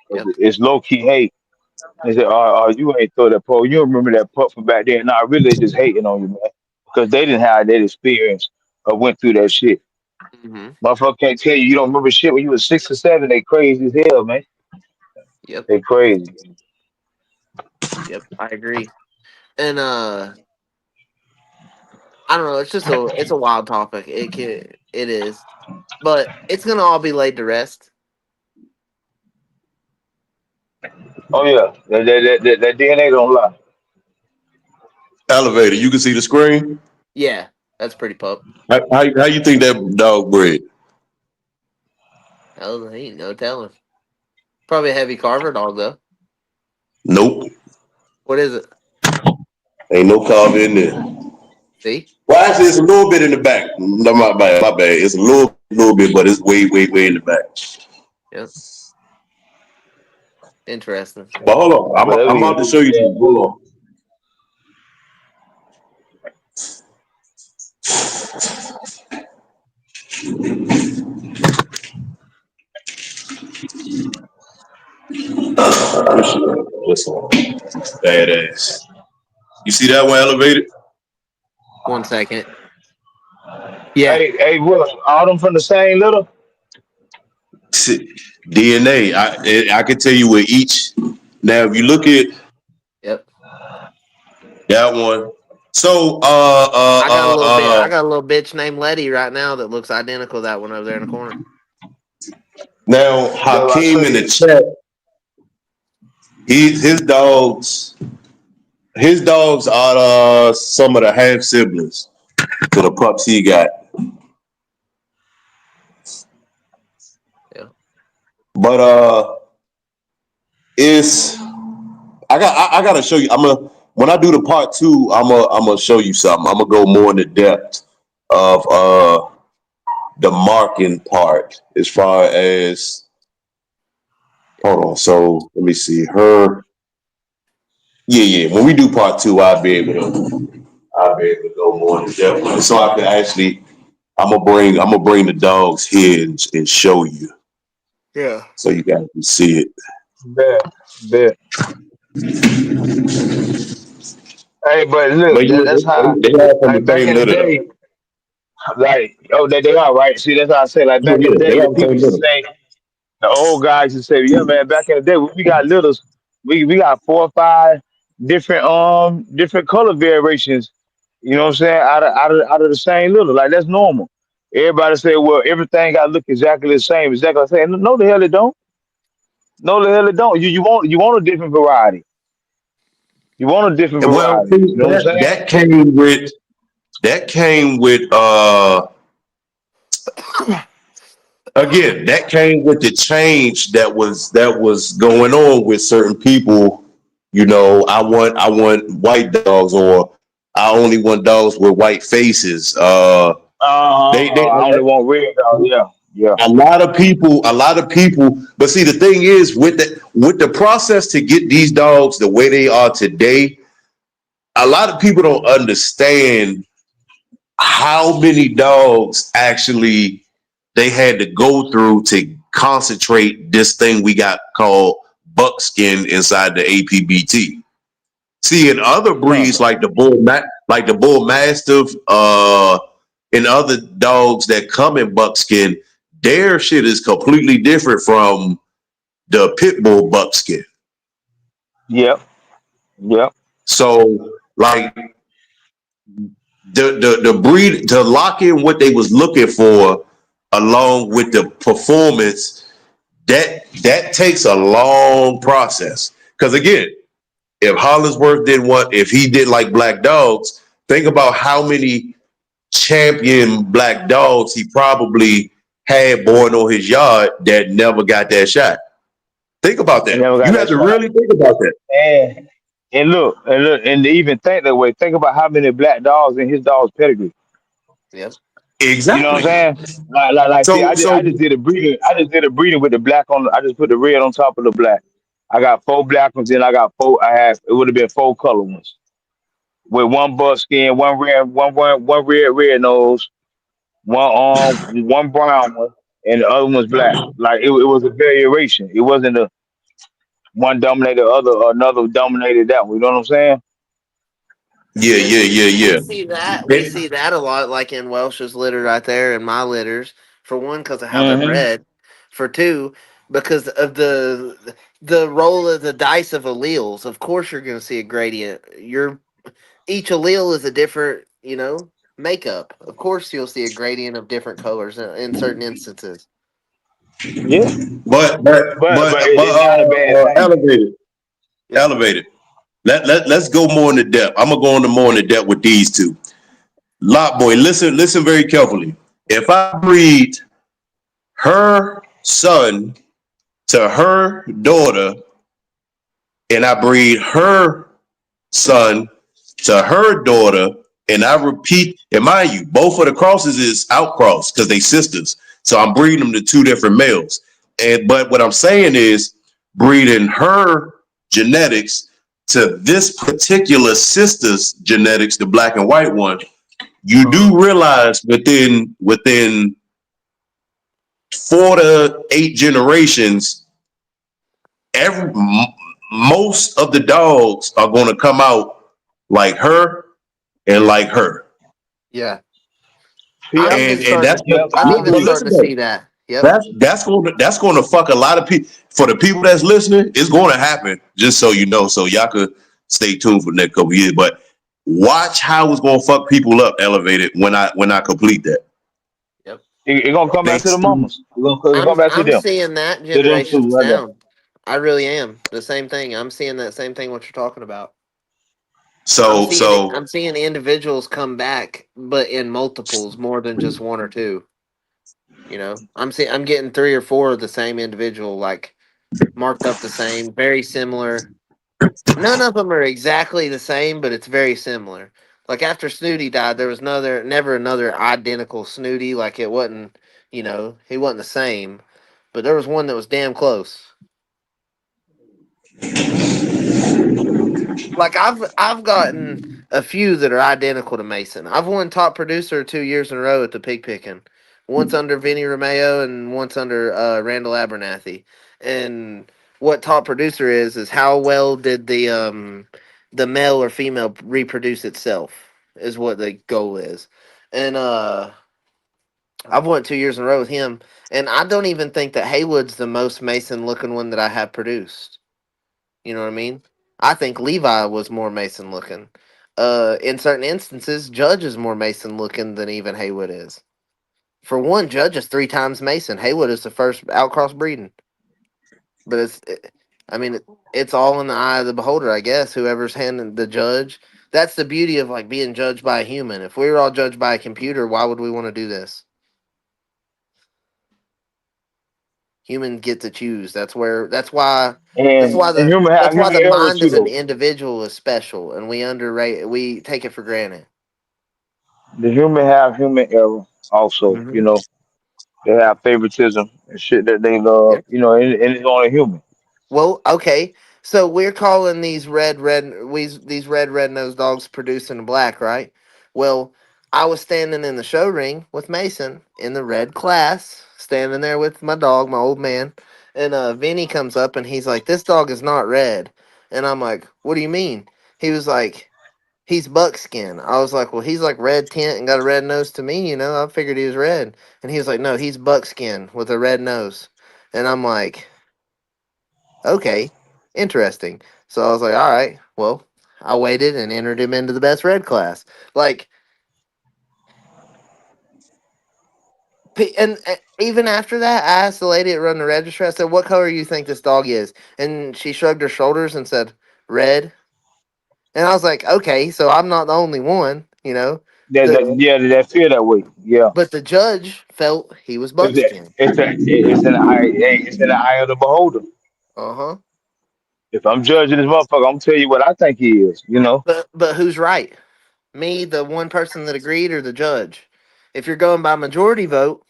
'Cause Yep. it's low key hate. They say, you ain't throw that putt. You remember that putt from back then. Nah, really they just hating on you, man. Because they didn't have that experience or went through that shit. Hmm. Motherfucker can't tell you don't remember shit when you was 6 or 7. They crazy as hell, man. Yep. They crazy. Yep. I agree. And I don't know. It's a wild topic. It is, but it's gonna all be laid to rest. Oh yeah, that DNA don't lie. Elevator. You can see the screen. Yeah, that's pretty pup. How you think that dog bred? Hell, ain't no telling. Probably a heavy carver dog though. Nope. What is it? Ain't no carve in there. See? Well, actually, it's a little bit in the back. No, my bad. My bad. It's a little bit, but it's way, way, way in the back. Yep. Interesting. But hold on, But that I'm be about to show you something. Hold on. This one, badass. You see that one elevated? 1 second. Yeah. hey, Will, all them from the same little. DNA. I can tell you where each. Now, if you look at Yep. that one, so I got a little bitch named Letty right now that looks identical to that one over there in the corner. now That's what I Hakeem show in the you. chat, his dogs. His dogs are some of the half siblings to the pups he got. Yeah. But it's I gotta show you. When I do the part two, I'm gonna show you something. I'm gonna go more into depth of the marking part as far as hold on. So let me see her. Yeah. When we do part two, I'll be able to go more into depth. So I can actually I'm gonna bring the dogs here and show you Yeah. so you guys can see it. Bet, bet. Hey, but look, But yeah, that's how. they all from the Like back same in the litter though. day, like they are right. See, that's how I say. Like Yeah, back in the they day, the all the people same used to litter. say, the old guys used to say, yeah, man. Back in the day, we got littles. We got 4 or 5 different color variations. You know what I'm saying? Out of the same little. Like that's normal. Everybody say, well, everything got to look exactly the same. Exactly. I say, no, the hell it don't. No, the hell it don't. You want a different variety. You want a different And well, variety. see, You know what I'm saying? that came with again, that came with the change that was going on with certain people. You know, I want white dogs, or I only want dogs with white faces. They I only want red dogs. Yeah, yeah. a lot of people. But see, the thing is, with the process to get these dogs the way they are today, a lot of people don't understand how many dogs actually they had to go through to concentrate this thing we got called buckskin inside the APBT. See, in other breeds Huh. like like the bull mastiff, and other dogs that come in buckskin, their shit is completely different from the pit bull buckskin. Yep. Yep. So like the breed to lock in what they was looking for along with the performance, that takes a long process. Because again, if Hollingsworth didn't want, if he did like black dogs, think about how many champion black dogs he probably had born on his yard that never got that shot. Think about And that. never got You have that to shot. really think about that. And and to even think that way, think about how many black dogs in his dog's pedigree. Yep. You know what I'm Exactly. saying? Like, see, So I so just did a breeding. I just did a breeding with the black on. I just put the red on top of the black. I got four black ones, then I got four. I have it would have been four color ones with one buckskin, one red nose, one brown one, and the other one's black. Like it was a variation. It wasn't a one dominated the other, or another dominated that one. You know what I'm saying? yeah, Yeah, yeah, yeah, we yeah. see that. We It- see that a lot, like in Welsh's litter right there, and my litters. For one, because of how they're Hmm. bred. For two, because of the roll of the dice of alleles. Of course, you're going to see a gradient. Each allele is a different, makeup. Of course, you'll see a gradient of different colors in certain instances. Yeah, but but but but but it's not a bad thing. elevated, Yep. elevated. Let's go more into depth. I'm gonna go into more into depth with these two. Lot boy, listen very carefully. If I breed her son to her daughter, and I breed her son to her daughter, and I repeat, and mind you, both of the crosses is outcross because they sisters. So I'm breeding them to two different males. And but what I'm saying is breeding her genetics to this particular sister's genetics, the black and white one, you Uh-huh. do realize within 4 to 8 generations, every most of the dogs are going to come out like her and like her. Yeah. Yeah, I'm And even and starting to. that's yeah, I'm even but starting listen to though, see that. Yep. that's going to fuck a lot of people. For the people that's listening, it's going to happen. Just so you know, so y'all could stay tuned for the next couple years. But watch how it's going to fuck people up. Elevated when I complete that. Yep. it gonna come back to the Thanks. mamas. It gonna come back to I'm them. seeing that To them two generations right there. down. I really am. The same thing. I'm seeing that same thing what you're talking about. I'm So seeing it. so I'm seeing individuals come back, but in multiples more than just one or two. I'm getting three or four of the same individual, like marked up the same, very similar. None of them are exactly the same, but it's very similar. Like after Snooty died, there was never another identical Snooty. Like it wasn't, he wasn't the same, but there was one that was damn close. Like I've gotten a few that are identical to Mason. I've won top producer 2 years in a row at the pig picking. Once under Vinny Romeo and once under Randall Abernathy. And what top producer is how well did the male or female reproduce itself is what the goal is. And I've won 2 years in a row with him. And I don't even think that Haywood's the most Mason looking one that I have produced. You know what I mean? I think Levi was more Mason looking. In certain instances, Judge is more Mason looking than even Haywood is. For one, Judge is 3 times Mason. Haywood is the first outcross breeding. But I mean, it's all in the eye of the beholder, I guess. Whoever's handing the judge. That's the beauty of like being judged by a human. If we were all judged by a computer, why would we want to do this? Humans get to choose. That's why And the that's why human the error mind too as an though. individual is special, and we take it for granted. The human have human error also. You Hmm. know, they have favoritism and shit that they love. You know, and it's only human. Well, okay. So we're calling these red nosed dogs producing black, right? Well, I was standing in the show ring with Mason in the red class, standing there with my dog, my old man, and Vinny comes up and he's like, "This dog is not red," and I'm like, "What do you mean?" He was like, he's buckskin. I was like, well, he's like red tint and got a red nose to me, you know. I figured he was red. And he was like, no, he's buckskin with a red nose. And I'm like, okay, interesting. So I was like, all right, well, I waited and entered him into the best red class. Like, even after that, I asked the lady that run the register, I said, what color do you think this dog is? And she shrugged her shoulders and said, red. And I was like, okay, so I'm not the only one, you know. Yeah, that feel that way. Yeah. But the judge felt he was buckskin. It's in the eye. Hey, it's in the eye of the beholder. Uh huh. If I'm judging this motherfucker, I'm gonna tell you what I think he is. You know. But who's right? Me, the one person that agreed, or the judge? If you're going by majority vote,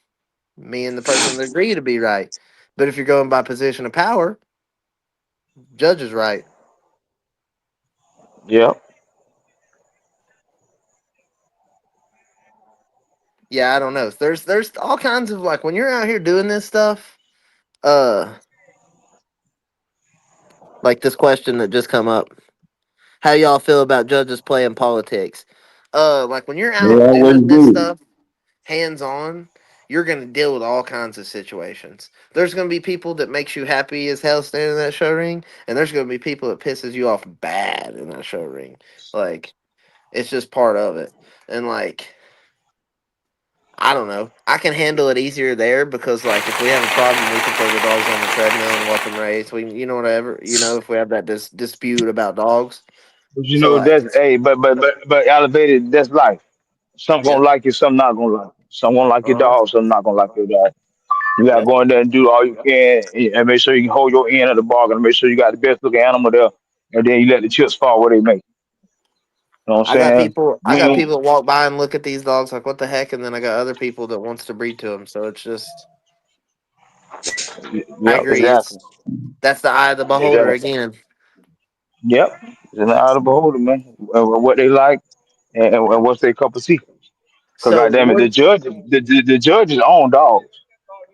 me and the person that agreed to be right. But if you're going by position of power, judge is right. Yeah. Yeah, I don't know. There's all kinds of, like, when you're out here doing this stuff, uh, like this question that just come up. How y'all feel about judges playing politics? Like when you're They out always doing this do. stuff hands on, you're gonna deal with all kinds of situations. There's gonna be people that makes you happy as hell standing in that show ring, and there's gonna be people that pisses you off bad in that show ring. Like, it's just part of it. And like, I don't know. I can handle it easier there because, like, if we have a problem, we can throw the dogs on the treadmill and watch them race. We, you know, whatever. You know, if we have that dispute about dogs. But you So know like, that's hey, but elevated. That's life. Some yeah. gonna like it, some not gonna like it. Some gonna like your Uh huh. dog, some not gonna like your dog. You gotta Yeah. go in there and do all you can and make sure you can hold your end of the bargain and make sure you got the best looking animal there. And then you let the chips fall where they may. You know what I'm I got saying? people. You I got ain't, people that walk by and look at these dogs like, "What the heck?" And then I got other people that wants to breed to them. So it's just, I yep, agree. exactly. That's the eye of the beholder Exactly. again. Yep. It's an eye of the beholder, man. What they like and what's their cup of tea. Cause So goddamn it, what? the judges own dogs.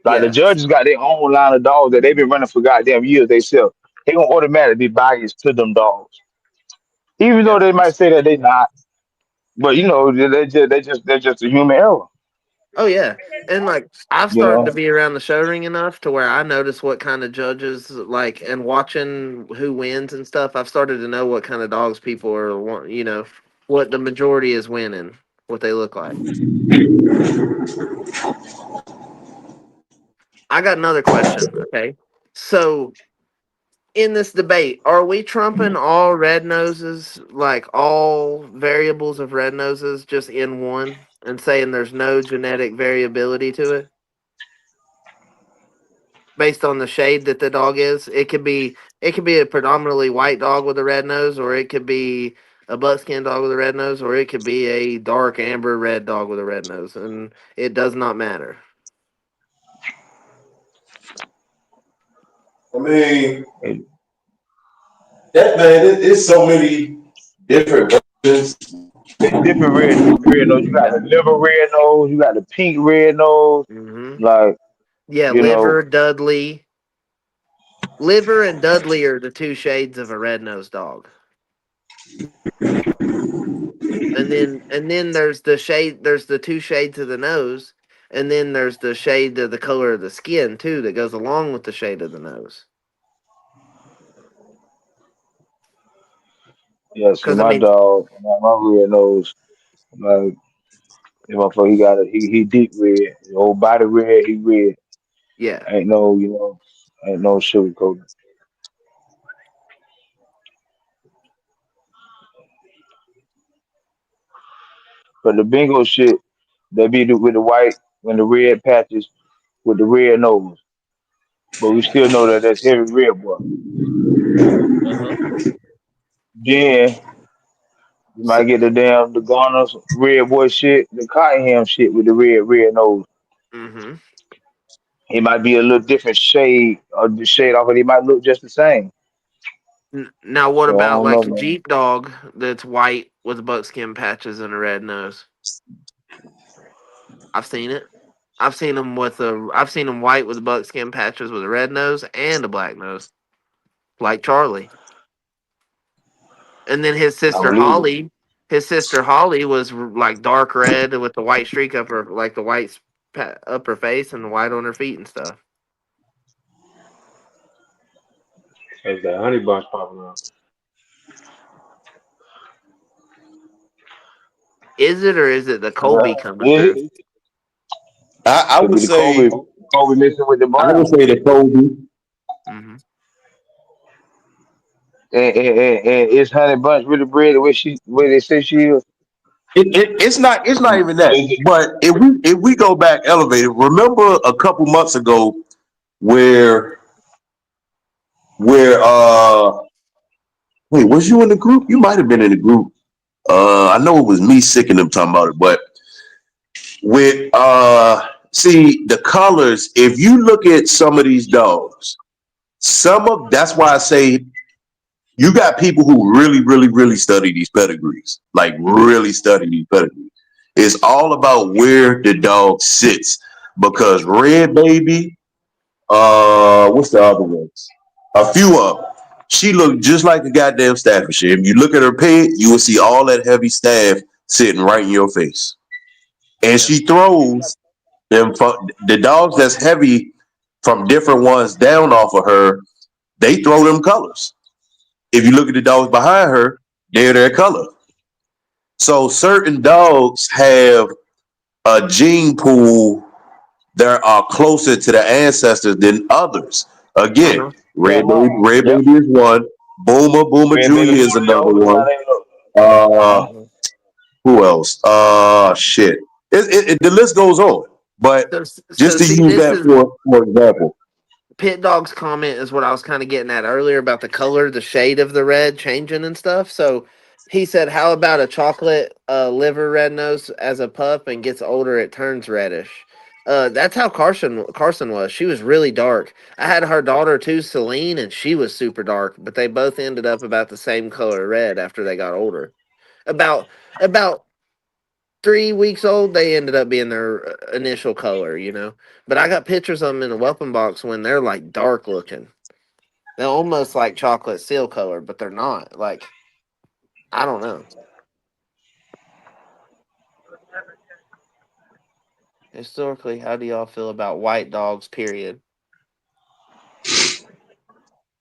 Like the Yeah, judges got their own line of dogs that they've been running for goddamn years. They sell. They gonna automatically be biased to them dogs, even though yeah. they might say that they not. But you know, they're just a human error. Oh yeah. And like, I've You started to know, be around the show ring enough to where I notice what kind of judges like, and watching who wins and stuff. I've started to know what kind of dogs people are want. You know, what the majority is winning, what they look like. I got another question. Okay, so in this debate, are we trumping all red noses, like all variables of red noses, just in one, and saying there's no genetic variability to it based on the shade that the dog is? It could be a predominantly white dog with a red nose, or it could be a buckskin dog with a red nose, or it could be a dark amber red dog with a red nose, and it does not matter. I mean, It- that man, it's so many different versions. different red nose. You got Yeah. the liver red nose. You got the pink red nose. Hmm. Like Yeah, you know, liver, Dudley. Liver and Dudley are the two shades of a red-nosed dog. And then there's the two shades of the nose, and then there's the shade of the color of the skin too that goes along with the shade of the nose. yeah. See, Cuz I my mean, dog, my red nose. Like, if motherfucker, he got he deep red. His whole body red. He red. yeah. Ain't no, ain't no sugarcoating. But the bingo shit, they be with the white and the red patches with the red nose. But we still know that that's heavy red boy. Uh-huh. Then you might So, get the Garner's red boy shit, the Cottonham shit with the red nose. mhm. It might be a little different shade or the shade off, but it might look just the same. Now what So I about don't know, like a man. Jeep dog that's white with buckskin patches and a red nose? I've seen it. I've seen them white with buckskin patches with a red nose and a black nose, like Charlie. And then his I sister believe it. Holly, His sister Holly was like dark red with the white streak up her, like the white up her face and the white on her feet and stuff. As that honey bunch popping up. Is it or is it the Yeah. Colby coming through? It I could would be the say Kobe mixing with the I would brown. say the Kobe. Hmm. And is Honey Bunch really bred the way they say she is? It's not even Or that. is it But if we go back elevated, remember a couple months ago where where wait, was you in the group? You might have been in the group. I know it was me sick and them talking about it, but with see the colors, if you look at some of these dogs, that's why I say you got people who really, really, really study these pedigrees, like really study these pedigrees. It's all about where the dog sits because Red Baby, what's the other ones? A few of them. She looked just like a goddamn Staffordshire. If you look at her peg, you will see all that heavy staff sitting right in your face. And Yeah. she throws them the dogs that's heavy from different ones down off of her. They throw them colors. If you look at the dogs behind her, they're their color. So certain dogs have a gene pool that are closer to the ancestors than others. Uh Again, huh. Red Yep. Baby is one. Boomer Red Baby Junior is Booty another Joe is how one. they look. Uh, Uh-huh. Hmm. who else? Shit. The list goes on. But So just to see, use this that is for example, Pit Dog's comment is what I was kind of getting at earlier about the color, the shade of the red changing and stuff. So he said, "How about a chocolate liver red nose as a pup and gets older, it turns reddish." That's how Carson was. She was really dark. I had her daughter too, Celine, and she was super dark. But they both ended up about the same color red after they got older. About 3 weeks old, they ended up being their initial color, you know. But I got pictures of them in a whelping box when they're like dark looking. They're almost like chocolate seal color, but they're not. Like, I don't know. Historically, how do y'all feel about white dogs? Period.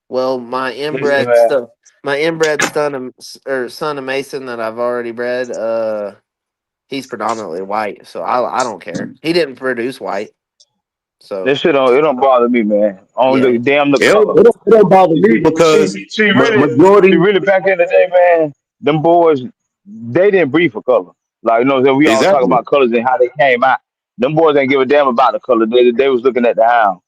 Well, Listen, man. my inbred son of Mason that I've already bred, he's predominantly white, so I don't care. He didn't produce white, so This shit don't it don't bother me, man. Only yeah. the damn the it don't, color. it don't, it don't bother You me see, because see, majority really back in the day, man, them boys, they didn't breed for color. Like, you know, what I'm saying? We all talk exactly. about colors and how they came out. Them boys ain't give a damn about the color. They was looking at the hound.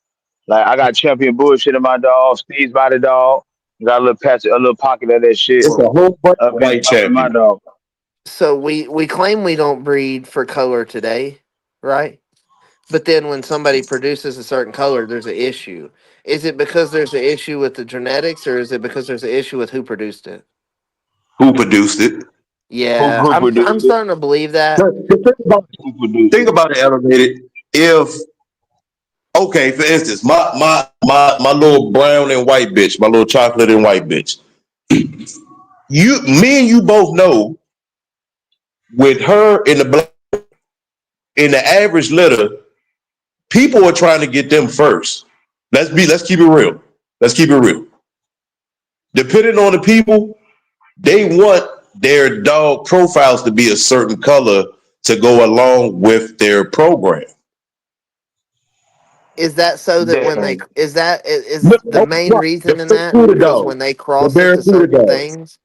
Like, I got champion bullshit in my dog, Steve's body dog. Got a little patch, a little pocket of that shit It's Well, a whole bunch of up in white my champions. dog. so we claim we don't breed for color today, right? But then when somebody produces a certain color, there's an issue. Is it because there's an issue with the genetics, or is it because there's an issue with who produced it? Who produced it? Yeah, Who I'm produced it? starting to believe that. 'Cause Who produced think it? about it, elevated. If okay, for instance, my little brown and white bitch, my little chocolate and white bitch. Me and you both know with her in the black in the average litter, people are trying to get them first. Let's keep it real. Let's keep it real. Depending on the people, they want their dog profiles to be a certain color to go along with their program. Is that so that when they Definitely. is the main The reason in that Barracuda because dog. when they The cross into Barracuda certain dog. things,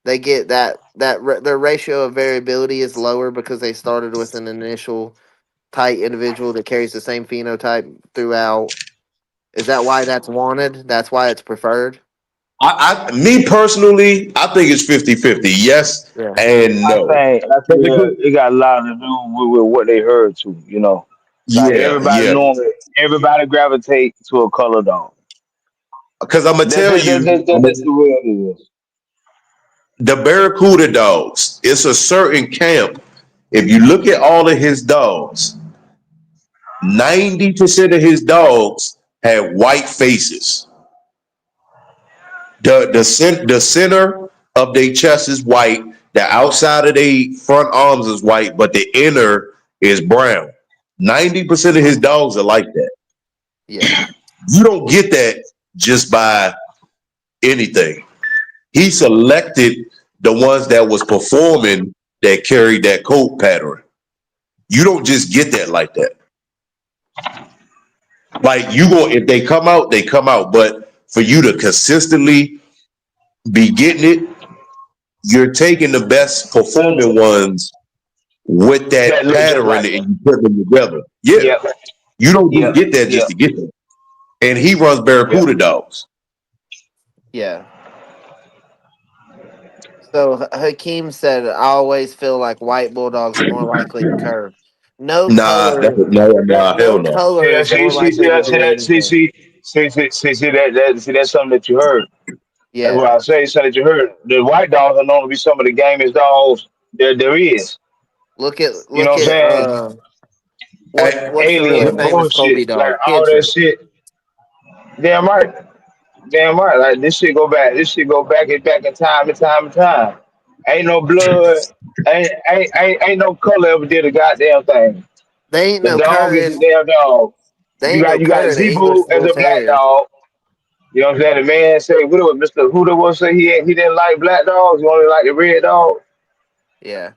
they get their ratio of variability is lower because they started with an initial tight individual that carries the same phenotype throughout. Is that why that's wanted? That's why it's preferred? Me personally, I think it's 50-50. Yes Yeah. and no. I think it got a lot to do with what they heard to, you know. Like Yeah, yeah. everybody gravitate to a color dog. Because I'm gonna tell you, That's just the way it is. the Barracuda dogs, it's a certain camp. If you look at all of his dogs, 90% of his dogs have white faces. The center of their chest is white. The outside of the front arms is white, but the inner is brown. 90% of his dogs are like that. Yeah. You don't get that just by anything. He selected the ones that was performing that carried that coat pattern. You don't just get that like that. Like you go if they come out, they come out. But for you to consistently be getting it, you're taking the best performing ones with That that look just pattern like and him. you put them together. Yeah. Yep, You don't just yep, get that just yep, to get them. And he runs yep. Barracuda dogs. Yeah. So Hakeem said, "I always feel like white bulldogs are more likely to curve. No color, Hell no no. color See that? is more likely to do anything." See that's something that you heard. That's what Yeah. I say. Something that you heard. The white dogs are known to be some of the gamest dogs there is. Look at You know what I'm saying? what's the really Alien famous bullshit, Colby like dog? all that Pinscher. shit. Damn right, damn right. Like this shit go back. This shit go back and back in time and time and time. Ain't no blood. Ain't no color ever did a goddamn thing. They ain't The no dog cur is the in damn dog. they You ain't got no you got cur in the Zebu English as bull a black terrier. dog. You know what I'm saying? The man said, what was Mr. Who the was say he didn't like black dogs, he only liked the red dog. Yeah.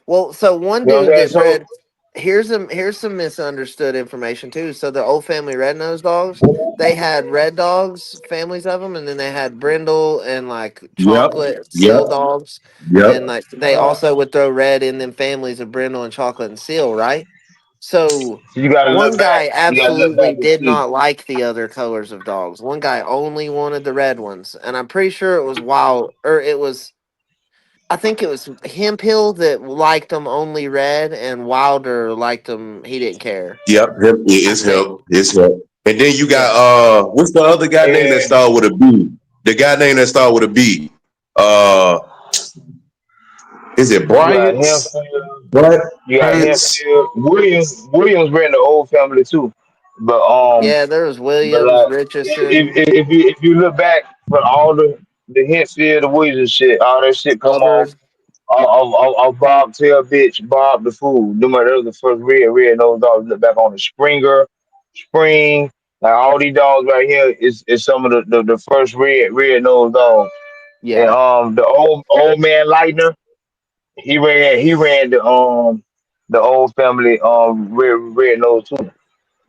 Well, so one You know what dude I'm saying? that So bred here's some misunderstood information too. So the old family red nosed dogs, they had red dogs, families of them, and then they had brindle and like Yep. chocolate Yep. seal dogs, Yep. and like they also would throw red in them families of brindle and chocolate and seal, right? So you gotta one look back. guy You gotta look back absolutely and did see. not like the other colors of dogs. One guy only wanted the red ones, and I'm pretty sure it was Wild, or it was, I think it was Hemphill that liked them only red, and Wilder liked them. He didn't care. Yep. Him. I It's think. him. It's him. And then you got Yeah. what's the other guy name that And started with a B? The guy name that started with a B. Uh is it you got Bryant's? Hempfield, you got Bryant's. Hempfield. Williams ran the old family too. But Yeah, there was but Williams, Richardson, if you look back for all the Hempfield, the Williams and shit, all that shit come off Hubbard. of Bob Tail bitch, Bob the Fool. Them are those the first red nose dogs. Look back on the Springer, Spring, like all these dogs right here is some of the first red nose dogs. And Yeah. the old man Lightner, he ran the old family red nose too. But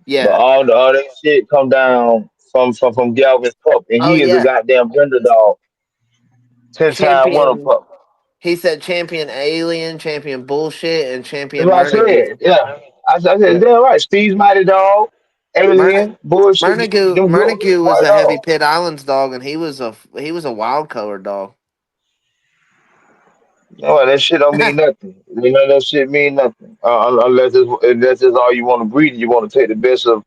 Yeah. all the other shit come down from Galvin's pup, and Oh he is a yeah. goddamn blender dog, 10-time winner Champion. pup. He said champion alien, champion bullshit, and That's champion what I said. Mernagoo. Yeah, I said, Yeah. damn right. Steve's mighty dog, Mern alien, bullshit. Them good Mernagoo was white a heavy dog. Pit Islands dog, and he was a wild colored dog. No, that shit don't mean nothing. You know that shit mean nothing. Unless it's all you want to breed. You want to take the best of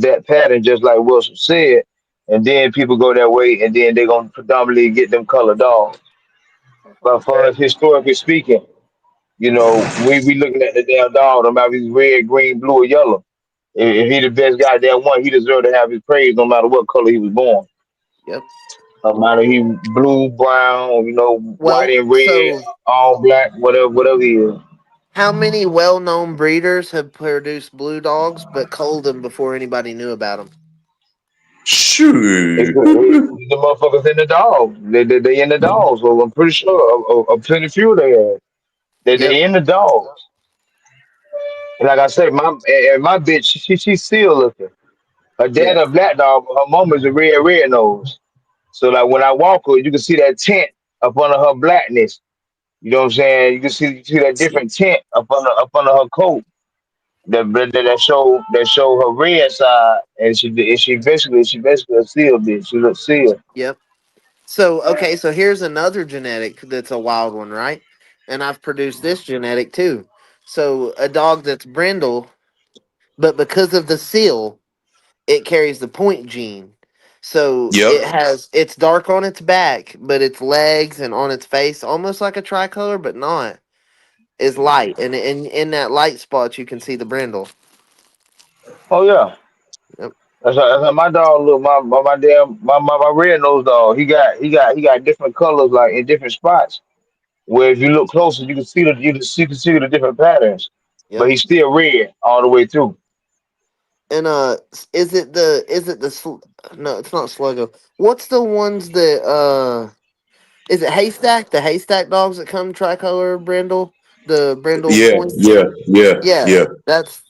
that pattern, just like Wilson said, and then people go that way, and then they're gonna predominantly get them color dogs. But for us, historically speaking, we looking at the damn dog. No matter if he's red, green, blue, or yellow. If he the best goddamn one, he deserve to have his praise, no matter what color he was born. Yep. No matter he blue, brown, white Well, and red, so all black, whatever he is. how many well-known breeders have produced blue dogs but culled them before anybody knew about them? Shoot. The motherfuckers in the dogs. They in the dogs. So I'm pretty sure a plenty few they have. Yep. They in the dogs. And like I say, my bitch, she's still looking. Her dad Yeah. a black dog, but her mom is a red nose. So like when I walk her, you can see that tint up under her blackness. You know what I'm saying? You see that different tint up under her coat. That show her red side, and she basically a seal bitch. She looks seal. Yep. So okay, so here's another genetic that's a wild one, right? And I've produced this genetic too. So a dog that's brindle, but because of the seal, it carries the point gene. So Yep. it's dark on its back, but its legs and on its face, almost like a tricolor, but not, is light. And in that light spot you can see the brindle. Oh yeah, Yep. that's how my dog look. My damn my red nose dog. He got different colors like in different spots. where if you look closer, you can see the different patterns. But Yep. he's still red all the way through. And no, it's not Sluggo. What's the ones that is it Haystack? The Haystack dogs that come tricolor brindle, the brindle Yeah, points. yeah, yeah, Yeah, yeah. that's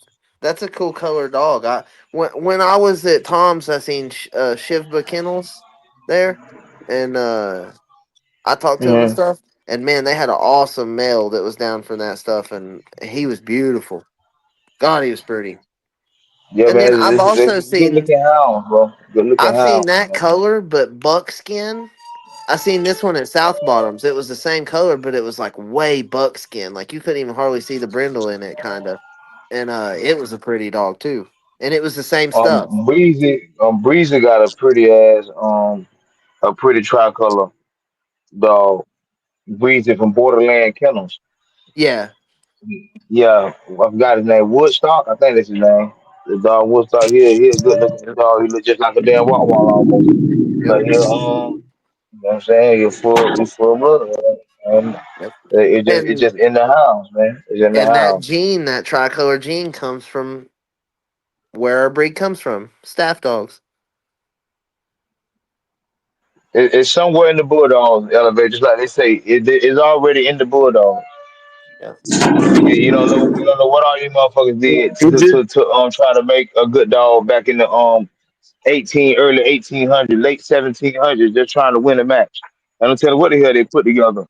a cool color dog. When I was at Tom's, I seen Shivba kennels there, and I talked to him and Hmm. stuff. And man, they had an awesome male that was down for that stuff, and he was beautiful. God, he was pretty. Yeah, And then man, it's good looking hounds, bro. Good looking I've seen hounds, that man. color, but buckskin. I seen this one at South Bottoms. It was the same color, but it was like way buckskin. Like you couldn't even hardly see the brindle in it, kind of. And it was a pretty dog too. And it was the same stuff. Breezy got a pretty tricolor dog. Breezy from Borderland Kennels. Yeah. Yeah, I forgot his name. Woodstock, I think that's his name. The dog Woodstock. He a good looking Yep. dog. He look just like a damn Wawa almost. Yep. But he you know what I'm saying? He's full blood, man. And Yep. it And just in the house, man. It's in the and that house. gene, that tricolor gene, comes from where our breed comes from. Staff dogs. It's somewhere in the bulldog elevator, just like they say. It's already in the bulldog. Yeah. You don't know what all you motherfuckers did It just to try to make a good dog back in the early 1800s, late 1700s. They're trying to win a match. I don't tell you what the hell they put together,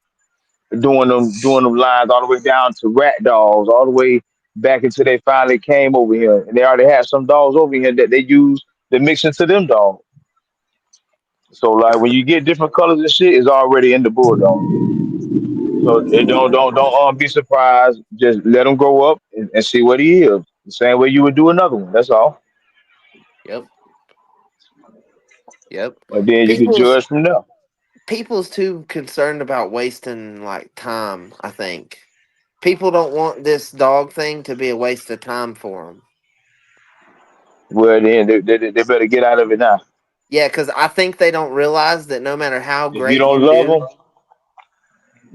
doing them lines all the way down to rat dogs, all the way back until they finally came over here, and they already had some dogs over here that they use to mix into them dogs. So like when you get different colors and shit, it's already in the bulldog. So it don't be surprised. Just let him grow up and see what he is. The same way you would do another one. That's all. Yep. Yep. And then you can People's judge from there. people's too concerned about wasting like time. I think people don't want this dog thing to be a waste of time for them. Well, then they better get out of it now. Yeah, because I think they don't realize that no matter how If you great don't you love do, them,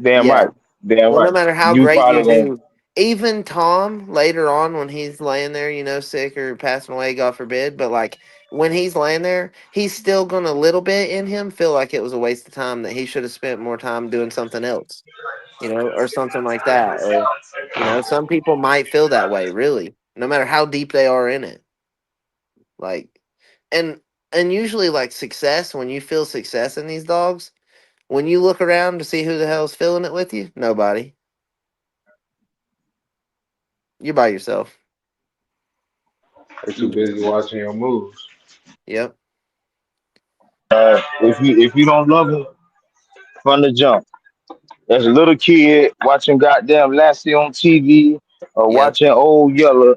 damn yeah, right, damn well, no right. matter how You great you probably gonna do, even Tom later on when he's laying there, sick or passing away, God forbid, but like when he's laying there, he's still gonna a little bit in him feel like it was a waste of time that he should have spent more time doing something else, or something like that, or some people might feel that way, really, no matter how deep they are in it, like, and usually like success when you feel success in these dogs. When you look around to see who the hell's feeling it with you, nobody. You're by yourself. They're too busy watching your moves. Yep. if you don't love them from the jump. As a little kid watching goddamn Lassie on TV or Yep. watching Old Yeller,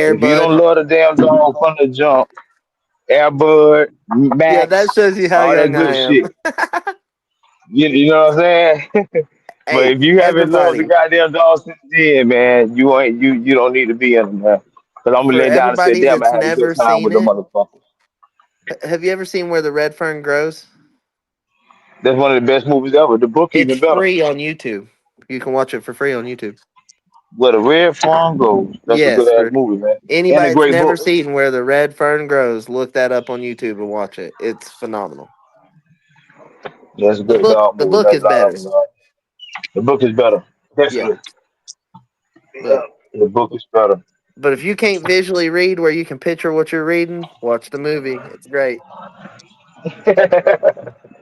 if you don't Airbud. love the damn dog from the jump, Airbud, Yeah, that Max, shows you how all that young good I am. shit. You know what I'm saying? But Hey, if you haven't loved the everybody. goddamn dog since then, man, you don't need to be in them, man. Cause I'm gonna For lay down and say, everybody damn, I that's had a good never time seen with the it, motherfucker. have you ever seen Where the Red Fern Grows? That's one of the best movies ever. The book It's even better. free on YouTube. You can watch it for free on YouTube. Where the red fawn goes. That's a good Yes, ass for movie, man. And a anybody that's great never book. seen Where the Red Fern Grows, look that up on YouTube and watch it. It's phenomenal. That's a The good book dog the movie. book is better. The book is better. Yeah. Definitely. But The book is better. But if you can't visually read where you can picture what you're reading, watch the movie. It's great. But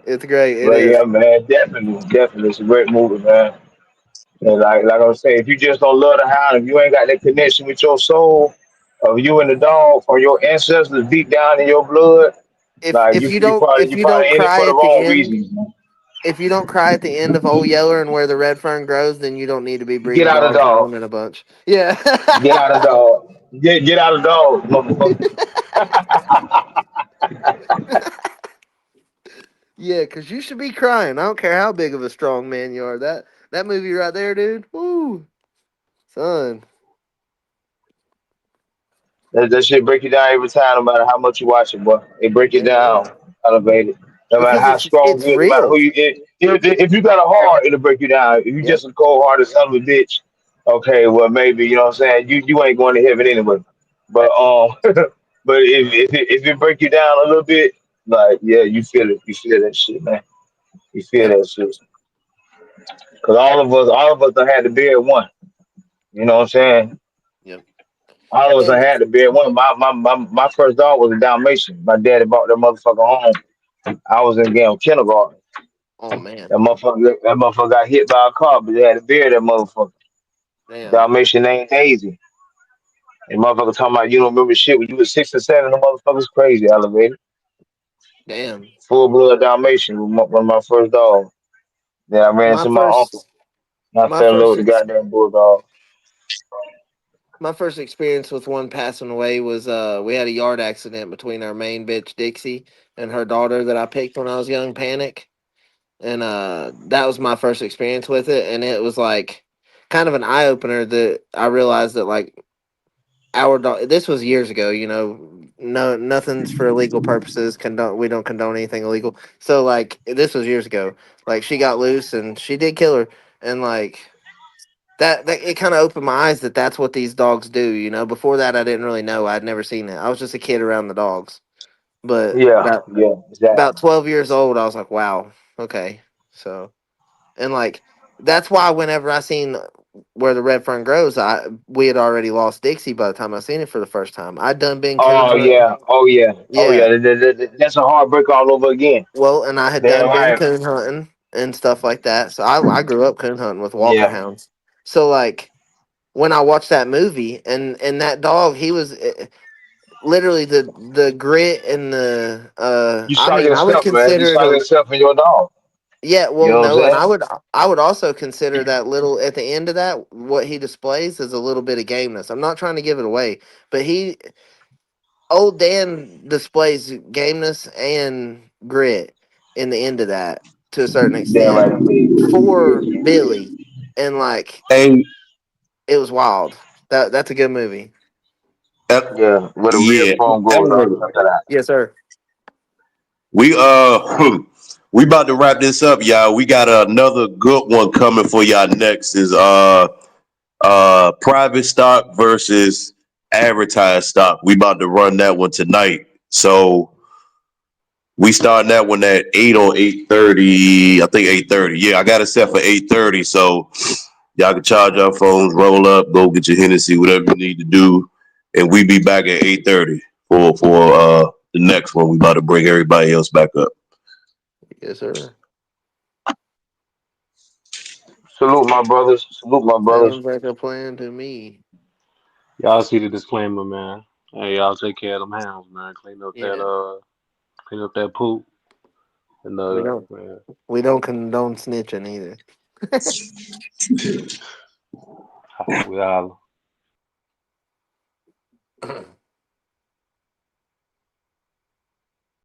It's great. It is. yeah, man, definitely, it's a great movie, man. And like I was saying, if you just don't love the hound, if you ain't got that connection with your soul, of you and the dog, or your ancestors deep down in your blood, like If you you don't probably in it cry for the at the wrong end, reasons, man. if you don't cry at the end of Old Yeller and Where the Red Fern Grows, then you don't need to be Get breeding out of dogs or dog. owning a bunch. Yeah. Get out of dog. Get out of dog, motherfucker. Yeah, because you should be crying. I don't care how big of a strong man you are. That movie right there, dude. Woo, son. That shit break you down every time, no matter how much you watch it, boy. It break you Hell yeah. down, elevate it. No matter because how strong it's you is, no matter who real. you is, if you got a heart, it'll break you down. If you Yep. just a cold hearted son of a bitch, okay, well maybe you know what I'm saying. You ain't going to heaven anyway. But but if it break you down a little bit, like yeah, you feel it. You feel that shit, man. You feel Yep. that shit. Cause all of us done had to bear one. You know what I'm saying? Yep. All of us done And had to bear one. My first dog was a Dalmatian. My daddy bought that motherfucker home. I was in damn kindergarten. oh man, That motherfucker got hit by a car, but they had to bear that motherfucker. damn, Dalmatian named Daisy. And motherfucker talking about you don't remember shit when you was 6 or 7. The motherfucker's crazy, elevated. damn. Full blood Dalmatian was one of my first dogs. Then I ran My into my uncle. first, And I my fell in love first, with the goddamn bulldog. my first experience with one passing away was we had a yard accident between our main bitch Dixie and her daughter that I picked when I was young, Panic, and that was my first experience with it, and it was like kind of an eye opener that I realized that like our dog. This was years ago, you know. No, nothing's for illegal purposes. We don't condone anything illegal. So like this was years ago. Like she got loose and she did kill her, and like that it kind of opened my eyes that that's what these dogs do. You know, before that I didn't really know. I'd never seen it. I was just a kid around the dogs. But Yeah, yeah, about exactly. 12 years old, I was like, wow, okay. So and like that's why whenever I seen where the red fern grows, we had already lost Dixie by the time I seen it for the first time. I'd done been coon Oh hunting. yeah, oh yeah, oh yeah. Yeah, That's a heartbreak all over again. well, and I had Damn done been right. coon hunting and stuff like that. So I grew up coon hunting with Walker Yeah. hounds. So like when I watched that movie and that dog, he was literally the grit and the You I saw mean, I would yourself, man. You consider it saw a yourself in your dog. yeah, You well, know what I'm no, and saying? I would also consider that little at the end of that what he displays is a little bit of gameness. I'm not trying to give it away, but old Dan displays gameness and grit in the end of that to a certain Damn extent right, for indeed. Billy, and like Hey, it was wild. That's a good movie. uh, Yeah, where the real yeah. phone goes Hey, after that. Yes, sir. we we about to wrap this up, y'all. We got another good one coming for y'all next. Is private stock versus advertised stock. We about to run that one tonight. So we starting that one at 8 or 8:30. I think 8:30. Yeah, I got it set for 8:30. So y'all can charge your phones, roll up, go get your Hennessy, whatever you need to do, and we be back at 8:30 for the next one. We about to bring everybody else back up. Yes, sir. Salute my brothers. Salute my brothers. Sounds like a plan to me. Y'all see the disclaimer, man. Hey, y'all take care of them hounds, man. Yeah, Clean up that poop, and we don't man. we don't condone snitching either. We all